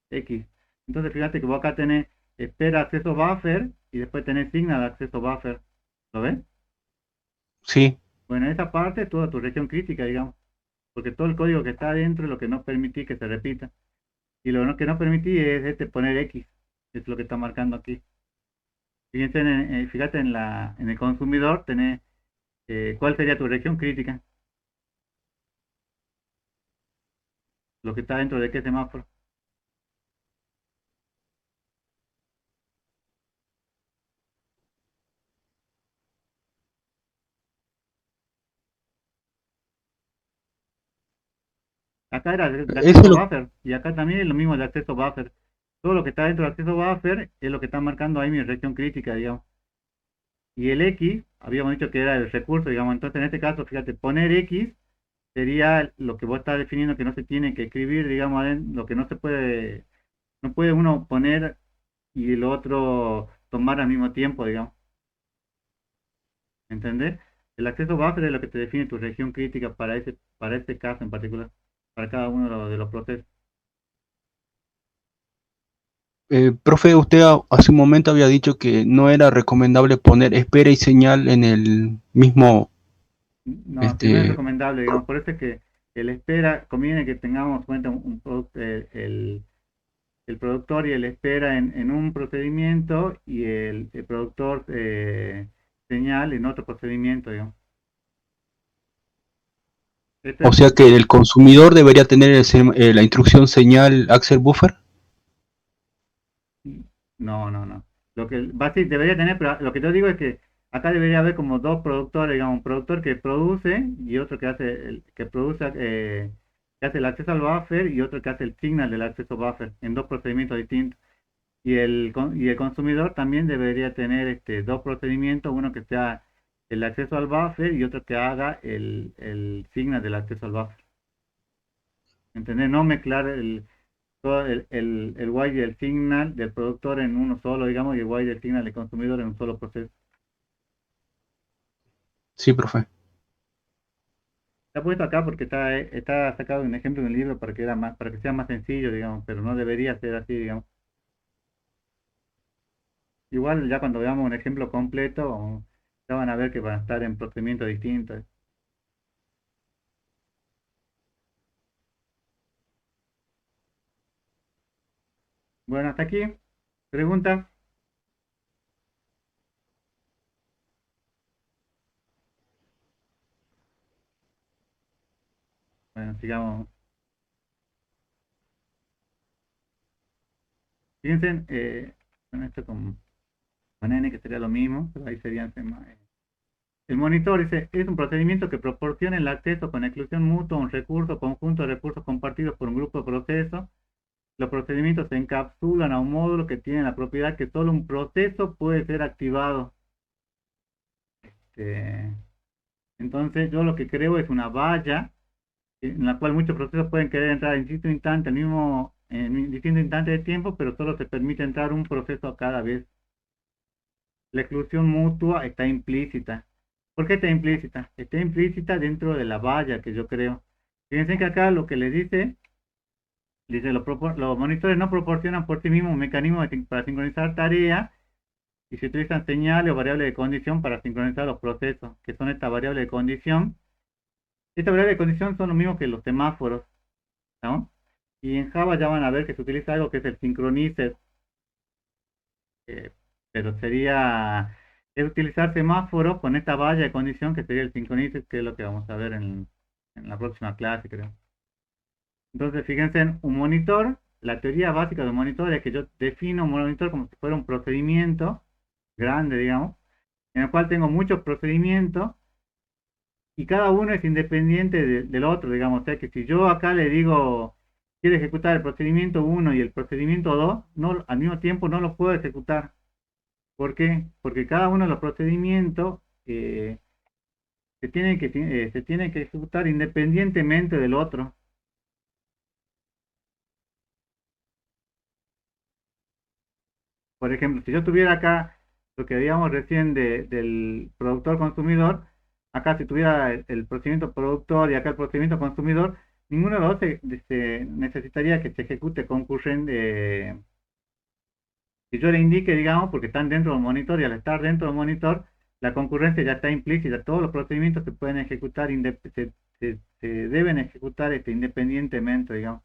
X. Entonces fíjate que vos acá tenés espera acceso buffer y después tenés signal acceso buffer. ¿Lo ves? Sí. Bueno, esa parte es toda tu región crítica, digamos, porque todo el código que está adentro es lo que no permití que se repita. Y que no permití es poner X, es lo que está marcando aquí. Fíjense fíjate en el consumidor, tenés cuál sería tu región crítica, lo que está dentro de qué semáforo. Acá era de Eso es acceso lo, buffer y acá también es lo mismo de acceso buffer. Todo lo que está dentro de acceso buffer es lo que está marcando ahí mi región crítica, digamos. Y el X, habíamos dicho que era el recurso, digamos. Entonces en este caso, fíjate, poner X sería lo que vos estás definiendo que no se tiene que escribir, digamos, lo que no se puede, no puede uno poner y el otro tomar al mismo tiempo, digamos. ¿Entendés? El acceso buffer es lo que te define tu región crítica para este caso en particular, para cada uno de los procesos. profe, usted hace un momento había dicho que no era recomendable poner espera y señal en el mismo, No, que no es este, recomendable, digamos, por eso es que el espera, conviene que tengamos en cuenta el productor y el espera en un procedimiento y el productor señal en otro procedimiento, digamos. Este o es sea que el consumidor debería tener la instrucción señal Access Buffer. No, no, no. Lo que debería tener, pero lo que yo digo es que acá debería haber como dos productores, digamos, un productor que produce y otro que hace que produce, que hace el acceso al buffer y otro que hace el signal del acceso buffer en dos procedimientos distintos. Y el consumidor también debería tener dos procedimientos, uno que sea el acceso al buffer y otro que haga el signal del acceso al buffer. ¿Entendés? No mezclar todo el while y el signal del productor en uno solo, digamos, y el while y el signal del consumidor en un solo proceso. Sí, profe. Está puesto acá porque está sacado un ejemplo en el libro para que sea más sencillo, digamos, pero no debería ser así, digamos. Igual ya cuando veamos un ejemplo completo, ya van a ver que van a estar en procedimientos distintos. Bueno, hasta aquí. ¿Preguntas? Bueno, sigamos. Fíjense, bueno, esto con N que sería lo mismo, pero ahí serían el monitor es un procedimiento que proporciona el acceso con exclusión mutua a un recurso conjunto de recursos compartidos por un grupo de procesos. Los procedimientos se encapsulan a un módulo que tiene la propiedad que solo un proceso puede ser activado. Este, entonces yo lo que creo es una valla en la cual muchos procesos pueden querer entrar en distinto instante, en distinto instante de tiempo, pero solo se permite entrar un proceso a cada vez. La exclusión mutua está implícita. ¿Por qué está implícita? Está implícita dentro de la valla que yo creo. Fíjense que acá lo que le dice los monitores no proporcionan por sí mismos un mecanismo para sincronizar tareas y se utilizan señales o variables de condición para sincronizar los procesos, que son esta variable de condición. Esta variable de condición son lo mismo que los semáforos, ¿no? Y en Java ya van a ver que se utiliza algo que es el synchronizer, eh, pero es utilizar semáforos con esta valla de condición que sería el synchronizer, que es lo que vamos a ver en la próxima clase, creo. Entonces, fíjense en un monitor. La teoría básica de un monitor es que yo defino un monitor como si fuera un procedimiento grande, digamos, en el cual tengo muchos procedimientos y cada uno es independiente del otro, digamos. O sea que si yo acá le digo, quiero ejecutar el procedimiento 1 y el procedimiento 2, no, al mismo tiempo no los puedo ejecutar. ¿Por qué? Porque cada uno de los procedimientos se tiene que ejecutar independientemente del otro. Por ejemplo, si yo tuviera acá lo que veíamos recién del productor-consumidor, acá si tuviera el procedimiento productor y acá el procedimiento consumidor, ninguno de los dos necesitaría que se ejecute concurrente, que yo le indique, digamos, porque están dentro del monitor y al estar dentro del monitor, la concurrencia ya está implícita, todos los procedimientos se pueden ejecutar, se deben ejecutar independientemente, digamos.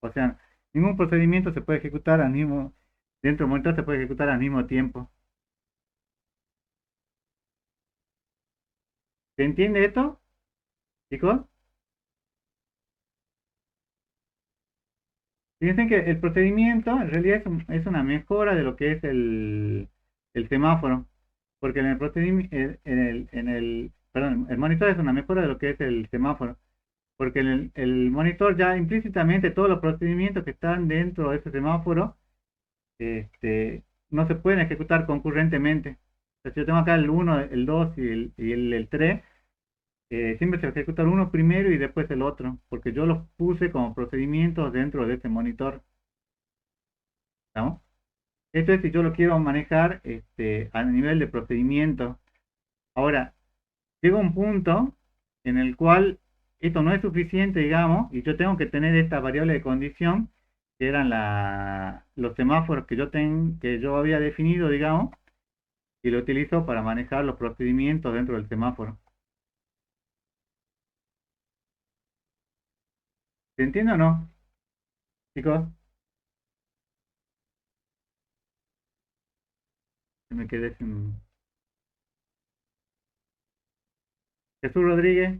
O sea, ningún procedimiento se puede ejecutar al mismo, dentro del monitor se puede ejecutar al mismo tiempo. ¿Se entiende esto, chicos? Fíjense que el procedimiento en realidad es una mejora de lo que es el semáforo, porque en el procedimiento, perdón, el monitor es una mejora de lo que es el semáforo, porque el monitor ya implícitamente todos los procedimientos que están dentro de ese semáforo no se pueden ejecutar concurrentemente. O sea, si yo tengo acá el 1, el 2 y el 3, siempre se ejecuta el uno primero y después el otro, porque yo los puse como procedimientos dentro de ese monitor. ¿No? Esto es si yo lo quiero manejar a nivel de procedimiento. Ahora, llega un punto en el cual esto no es suficiente, digamos, y yo tengo que tener esta variable de condición, que eran los semáforos que yo había definido, digamos, y lo utilizo para manejar los procedimientos dentro del semáforo. ¿Se entiende o no, chicos? Me quedé sin... Jesús Rodríguez.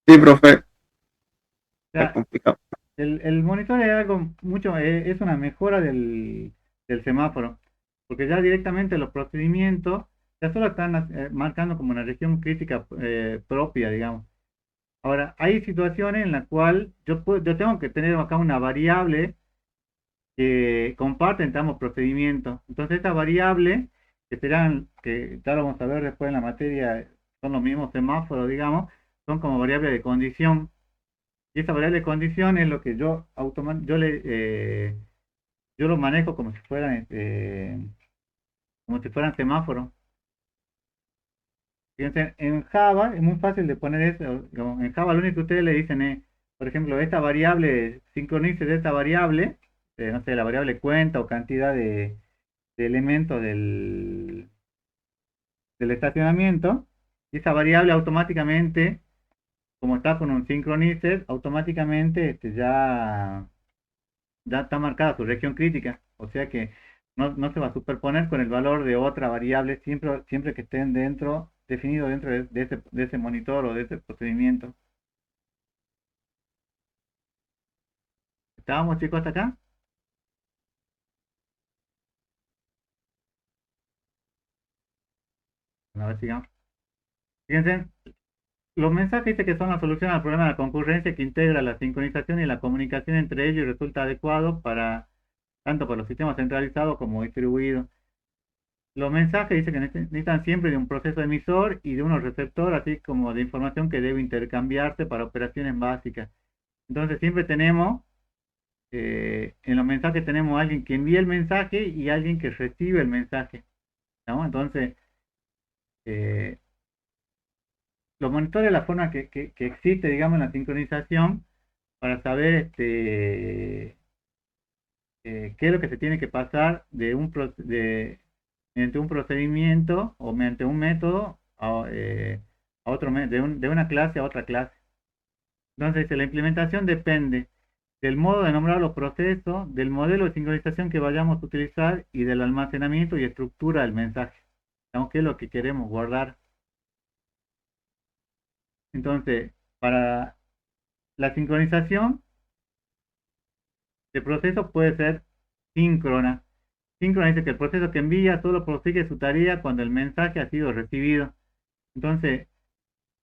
Sí, profe, está Ya, complicado. el monitor es algo mucho, es una mejora del semáforo, porque ya directamente los procedimientos ya solo están marcando como una región crítica propia, digamos. Ahora, hay situaciones en las cuales yo tengo que tener acá una variable que comparte entre ambos procedimientos. Entonces, esta variable, que ya lo vamos a ver después en la materia, son los mismos semáforos, digamos, son como variable de condición. Y esta variable de condición es lo que yo lo manejo como si fueran semáforos. Fíjense, en Java es muy fácil de poner eso. Digamos, en Java lo único que ustedes le dicen es, por ejemplo, esta variable, sincronice de esta variable, no sé, la variable cuenta o cantidad de elementos del estacionamiento, y esa variable automáticamente, como está con un synchronizer, automáticamente ya está marcada su región crítica, o sea que no se va a superponer con el valor de otra variable siempre que estén definido dentro de ese monitor o de ese procedimiento. ¿Estábamos, chicos, hasta acá? A ver, sigamos. Fíjense, los mensajes dice que son la solución al problema de la concurrencia que integra la sincronización y la comunicación entre ellos y resulta adecuado tanto para los sistemas centralizados como distribuidos. Los mensajes dice que necesitan siempre de un proceso emisor y de uno receptor, así como de información que debe intercambiarse para operaciones básicas. Entonces siempre tenemos, en los mensajes tenemos alguien que envía el mensaje y alguien que recibe el mensaje, ¿no? Entonces, eh, los monitores, la forma que existe, digamos, en la sincronización para saber qué es lo que se tiene que pasar mediante un procedimiento o mediante un método a otro, de una clase a otra clase. Entonces, la implementación depende del modo de nombrar los procesos, del modelo de sincronización que vayamos a utilizar y del almacenamiento y estructura del mensaje, aunque es lo que queremos guardar. Entonces, para la sincronización de procesos puede ser síncrona. Síncrona dice que el proceso que envía solo prosigue su tarea cuando el mensaje ha sido recibido. Entonces,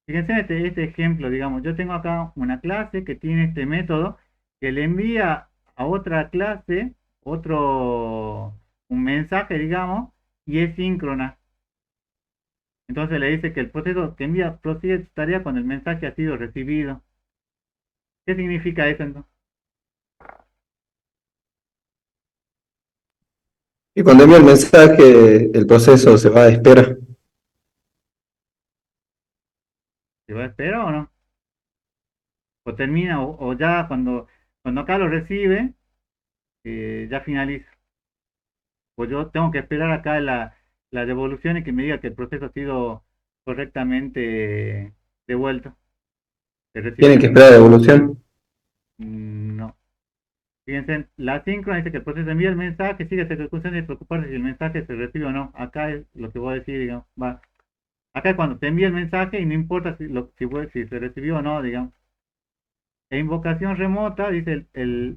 fíjense en este ejemplo, digamos, yo tengo acá una clase que tiene este método que le envía a otra clase un mensaje, digamos, y es síncrona. Entonces le dice que el proceso que envía prosigue su tarea cuando el mensaje ha sido recibido. ¿Qué significa eso entonces? Y cuando envía el mensaje, el proceso se va a espera. ¿Se va a esperar o no? O termina, o ya cuando acá lo recibe, ya finaliza. Pues yo tengo que esperar acá la devolución y que me diga que el proceso ha sido correctamente devuelto. Que recibió Tienen el que esperar la devolución. No. Fíjense, la síncrona dice que el proceso envía el mensaje, sigue esa ejecución y preocuparse si el mensaje se recibe o no. Acá es lo que voy a decir, digamos. Va. Acá es cuando te envía el mensaje y no importa si se recibió o no, digamos. E invocación remota, dice,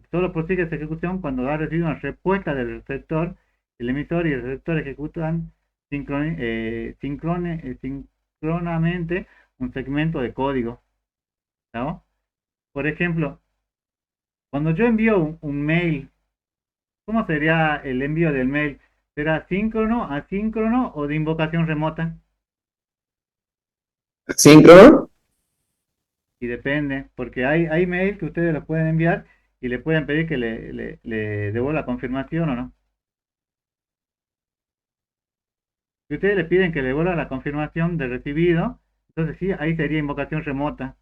solo prosigue esa ejecución cuando ha recibido una respuesta del receptor, el emisor y el receptor ejecutan sincronamente un segmento de código. ¿No? Por ejemplo, cuando yo envío un mail, ¿cómo sería el envío del mail? ¿Será síncrono, asíncrono o de invocación remota? Síncrono. Y depende, porque hay mails que ustedes los pueden enviar y le pueden pedir que le devuelva la confirmación o no. Si ustedes le piden que le devuelva la confirmación de recibido, entonces sí, ahí sería invocación remota.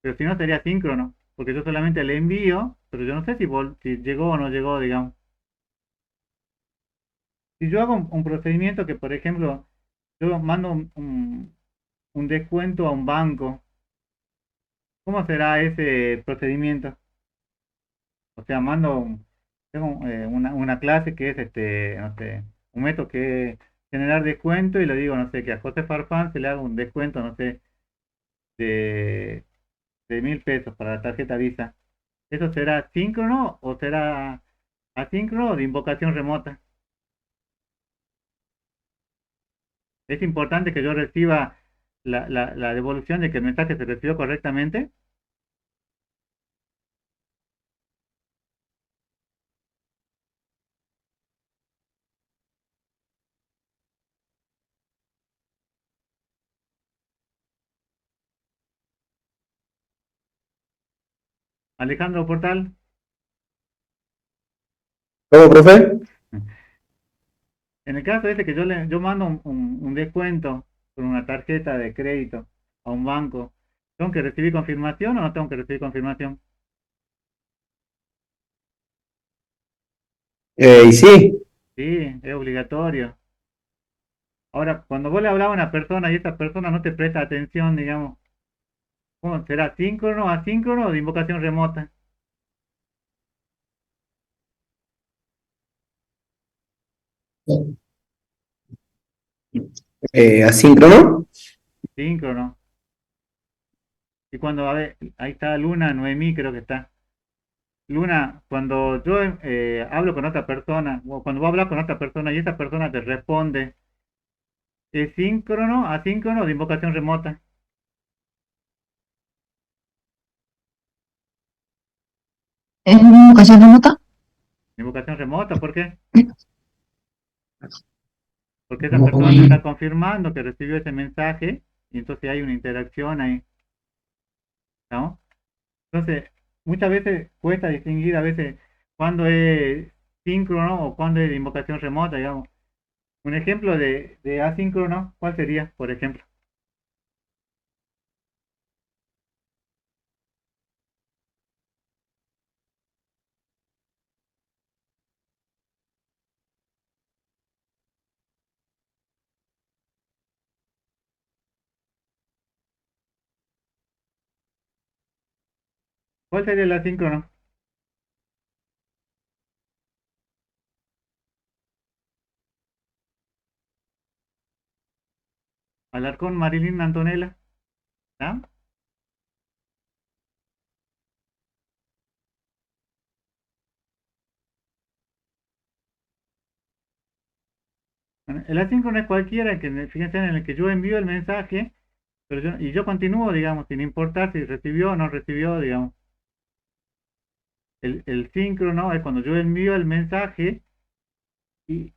Pero si no, sería síncrono, porque yo solamente le envío, pero yo no sé si llegó o no llegó, digamos. Si yo hago un procedimiento que, por ejemplo, yo mando un descuento a un banco, ¿cómo será ese procedimiento? O sea, tengo una clase que es, no sé, un método que es generar descuento y le digo, no sé, que a José Farfán se le haga un descuento, no sé, de, de 1.000 pesos para la tarjeta Visa. ¿Eso será síncrono o será asíncrono o de invocación remota? Es importante que yo reciba la devolución de que el mensaje se recibió correctamente. Alejandro Portal. ¿Cómo, profe? En el caso este que yo mando un descuento con una tarjeta de crédito a un banco, ¿tengo que recibir confirmación o no tengo que recibir confirmación? Y sí, Sí, es obligatorio. Ahora, cuando vos le hablabas a una persona y esa persona no te presta atención, digamos, ¿cómo será? ¿Síncrono, asíncrono o de invocación remota? asíncrono. Síncrono. Y cuando, a ver, ahí está Luna, Noemí creo que está. Luna, cuando yo hablo con otra persona, o cuando vos hablas con otra persona y esa persona te responde, ¿es síncrono, asíncrono o de invocación remota? ¿Es invocación remota? Invocación remota, ¿por qué? Porque esa persona te está confirmando que recibió ese mensaje y entonces hay una interacción ahí, ¿no? Entonces, muchas veces cuesta distinguir a veces cuándo es síncrono o cuándo es de invocación remota, digamos. Un ejemplo de asíncrono, ¿cuál sería, por ejemplo? ¿Cuál sería el asíncrono? Alarcón, Marilyn, Antonella, ¿ah? Bueno, el asíncrono es cualquiera fíjense, en el que yo envío el mensaje, y yo continúo, digamos, sin importar si recibió o no recibió, digamos. El síncrono es cuando yo envío el mensaje y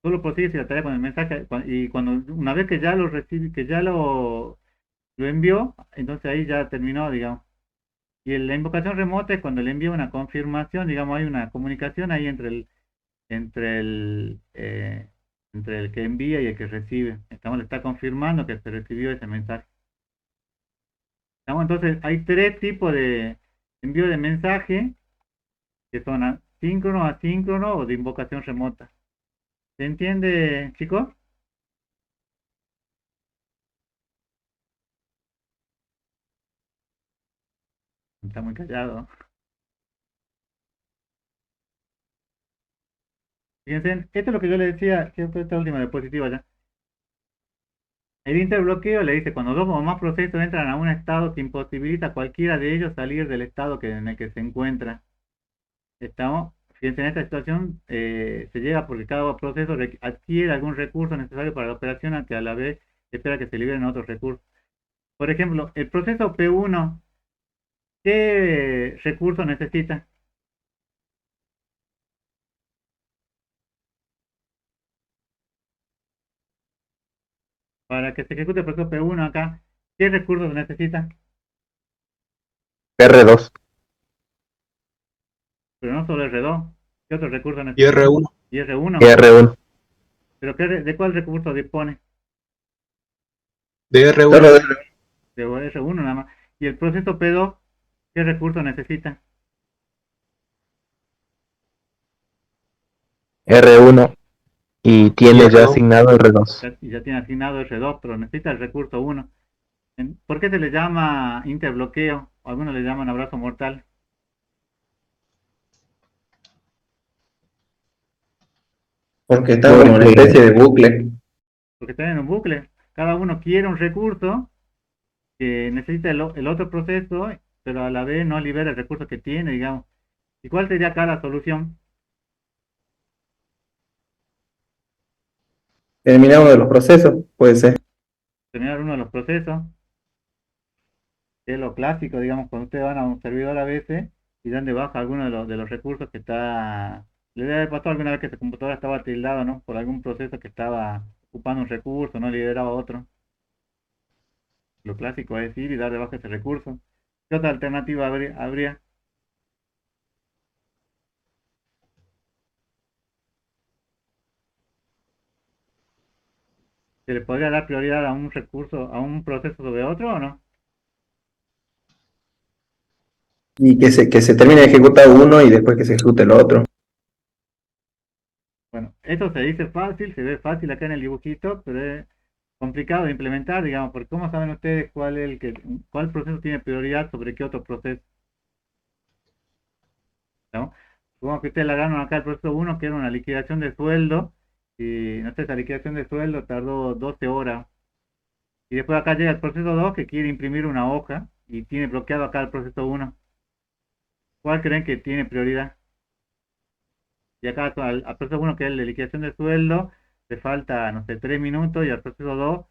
solo prosigue si la tarea con el mensaje, y cuando una vez que ya lo recibe, que ya lo envió, entonces ahí ya terminó, digamos. Y la invocación remota es cuando le envía una confirmación, digamos, hay una comunicación ahí entre entre entre el que envía y el que recibe. Le está confirmando que se recibió ese mensaje. Entonces, hay tres tipos de envío de mensaje que son asíncrono, asíncrono o de invocación remota. ¿Se entiende, chicos? Está muy callado. Fíjense, esto es lo que yo le decía, que fue esta última diapositiva ya. El interbloqueo le dice, cuando dos o más procesos entran a un estado que imposibilita a cualquiera de ellos salir del estado en el que se encuentra. Fíjense, en esta situación se llega porque cada proceso adquiere algún recurso necesario para la operación, aunque a la vez espera que se liberen otros recursos. Por ejemplo, el proceso P1, ¿qué recurso necesita? Para que se ejecute el proceso P1 acá, ¿qué recursos necesita? R2 Pero no solo R2, ¿qué otro recurso Y necesita? R1. Y R1. y R1. ¿Pero de cuál recurso dispone? De Solo R1. De R1 nada más. ¿Y el proceso P2, qué recurso necesita? R1 y tiene ya R2. asignado R2. Y ya tiene asignado R2, pero necesita el recurso 1. ¿Por qué se le llama interbloqueo? Algunos le llaman abrazo mortal. Porque está como una especie de bucle. Porque están en un bucle. Cada uno quiere un recurso que necesita el otro proceso, pero a la vez no libera el recurso que tiene, digamos. ¿Y cuál sería acá la solución? Eliminar uno de los procesos, puede ser. Terminar uno de los procesos, que es lo clásico, digamos, cuando ustedes van a un servidor a veces y dan de baja alguno de los recursos que está... Le debe haber pasado alguna vez que su computadora estaba tildado, ¿no? Por algún proceso que estaba ocupando un recurso, no liberaba otro. Lo clásico es ir y dar de baja ese recurso. ¿Qué otra alternativa habría? ¿Se le podría dar prioridad a un recurso, a un proceso sobre otro o no? Y que se termine de ejecutar uno y después que se ejecute el otro. Bueno, esto se dice fácil, se ve fácil acá en el dibujito, pero es complicado de implementar, digamos, porque ¿cómo saben ustedes cuál proceso tiene prioridad sobre qué otro proceso? ¿No? Supongo que ustedes le agarran acá el proceso 1, que era una liquidación de sueldo, y no sé, esa liquidación de sueldo tardó 12 horas. Y después acá llega el proceso 2 que quiere imprimir una hoja y tiene bloqueado acá el proceso 1. ¿Cuál creen que tiene prioridad? Y acá al proceso 1, que es la liquidación de sueldo, le falta, no sé, 3 minutos, y al proceso 2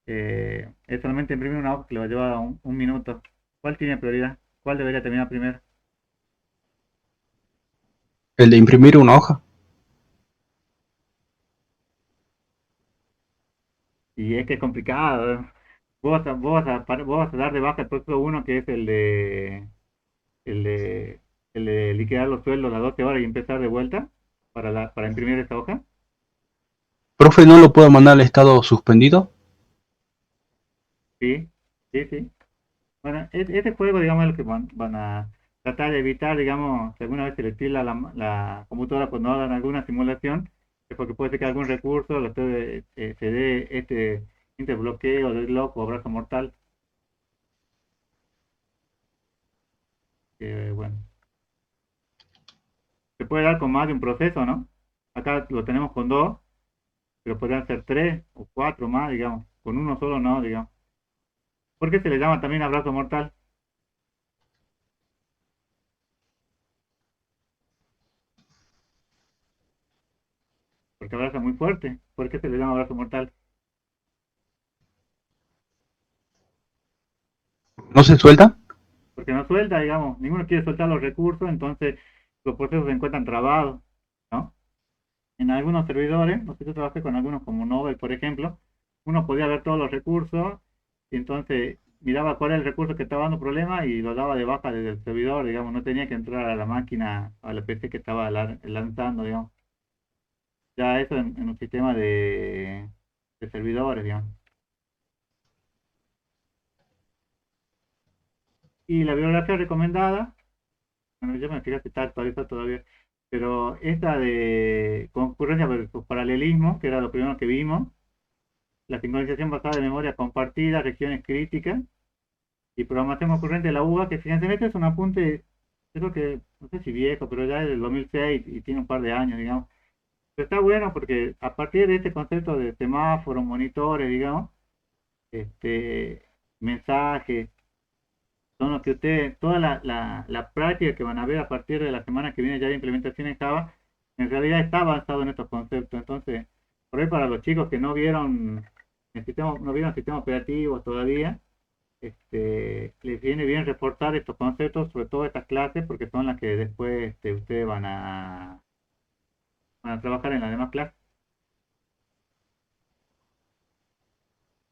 es solamente imprimir una hoja que le va a llevar un minuto. ¿Cuál tiene prioridad? ¿Cuál debería terminar primero? El de imprimir una hoja. Y es que es complicado, ¿eh? Vos vas a dar de baja el proceso 1, que es el de, el de liquidar los sueldos a las 12 horas y empezar de vuelta para imprimir esta hoja. Profe, ¿no lo puedo mandar al estado suspendido? Sí, sí, sí. Bueno, este juego, digamos, es lo que van a tratar de evitar, digamos, si alguna vez se le tira la computadora cuando hagan alguna simulación, es porque puede ser que algún recurso se dé este interbloqueo, deadlock o abrazo mortal. Bueno, se puede dar con más de un proceso, ¿no? Acá lo tenemos con dos, pero podrían ser tres o cuatro más, digamos. Con uno solo no, digamos. ¿Por qué se le llama también abrazo mortal? Porque abraza muy fuerte. ¿Por qué se le llama abrazo mortal? ¿No se suelta? Porque no suelta, digamos, ninguno quiere soltar los recursos, entonces los procesos se encuentran trabados, ¿no? En algunos servidores, no sé, yo trabajé con algunos como Nobel, por ejemplo, uno podía ver todos los recursos y entonces miraba cuál era el recurso que estaba dando problema y lo daba de baja desde el servidor, digamos, no tenía que entrar a la máquina, a la PC que estaba lanzando, digamos. ya eso en un sistema de servidores, digamos. Y la bibliografía recomendada, bueno, yo me fijé si está actualizada todavía, pero esta de concurrencia versus paralelismo, que era lo primero que vimos, la sincronización basada en memoria compartida, regiones críticas, y programación concurrente de la UBA, que fíjense, este es un apunte, creo que, no sé si viejo, pero ya es del 2006 y tiene un par de años, digamos. Pero está bueno porque a partir de este concepto de semáforos, monitores, digamos, mensajes, son los que ustedes, toda la práctica que van a ver a partir de la semana que viene ya de implementación en Java, en realidad está basado en estos conceptos. Entonces, por ahí para los chicos que no vieron el sistema, no vieron el sistema operativo todavía, les viene bien reforzar estos conceptos, sobre todo estas clases, porque son las que después ustedes van a trabajar en las demás clases.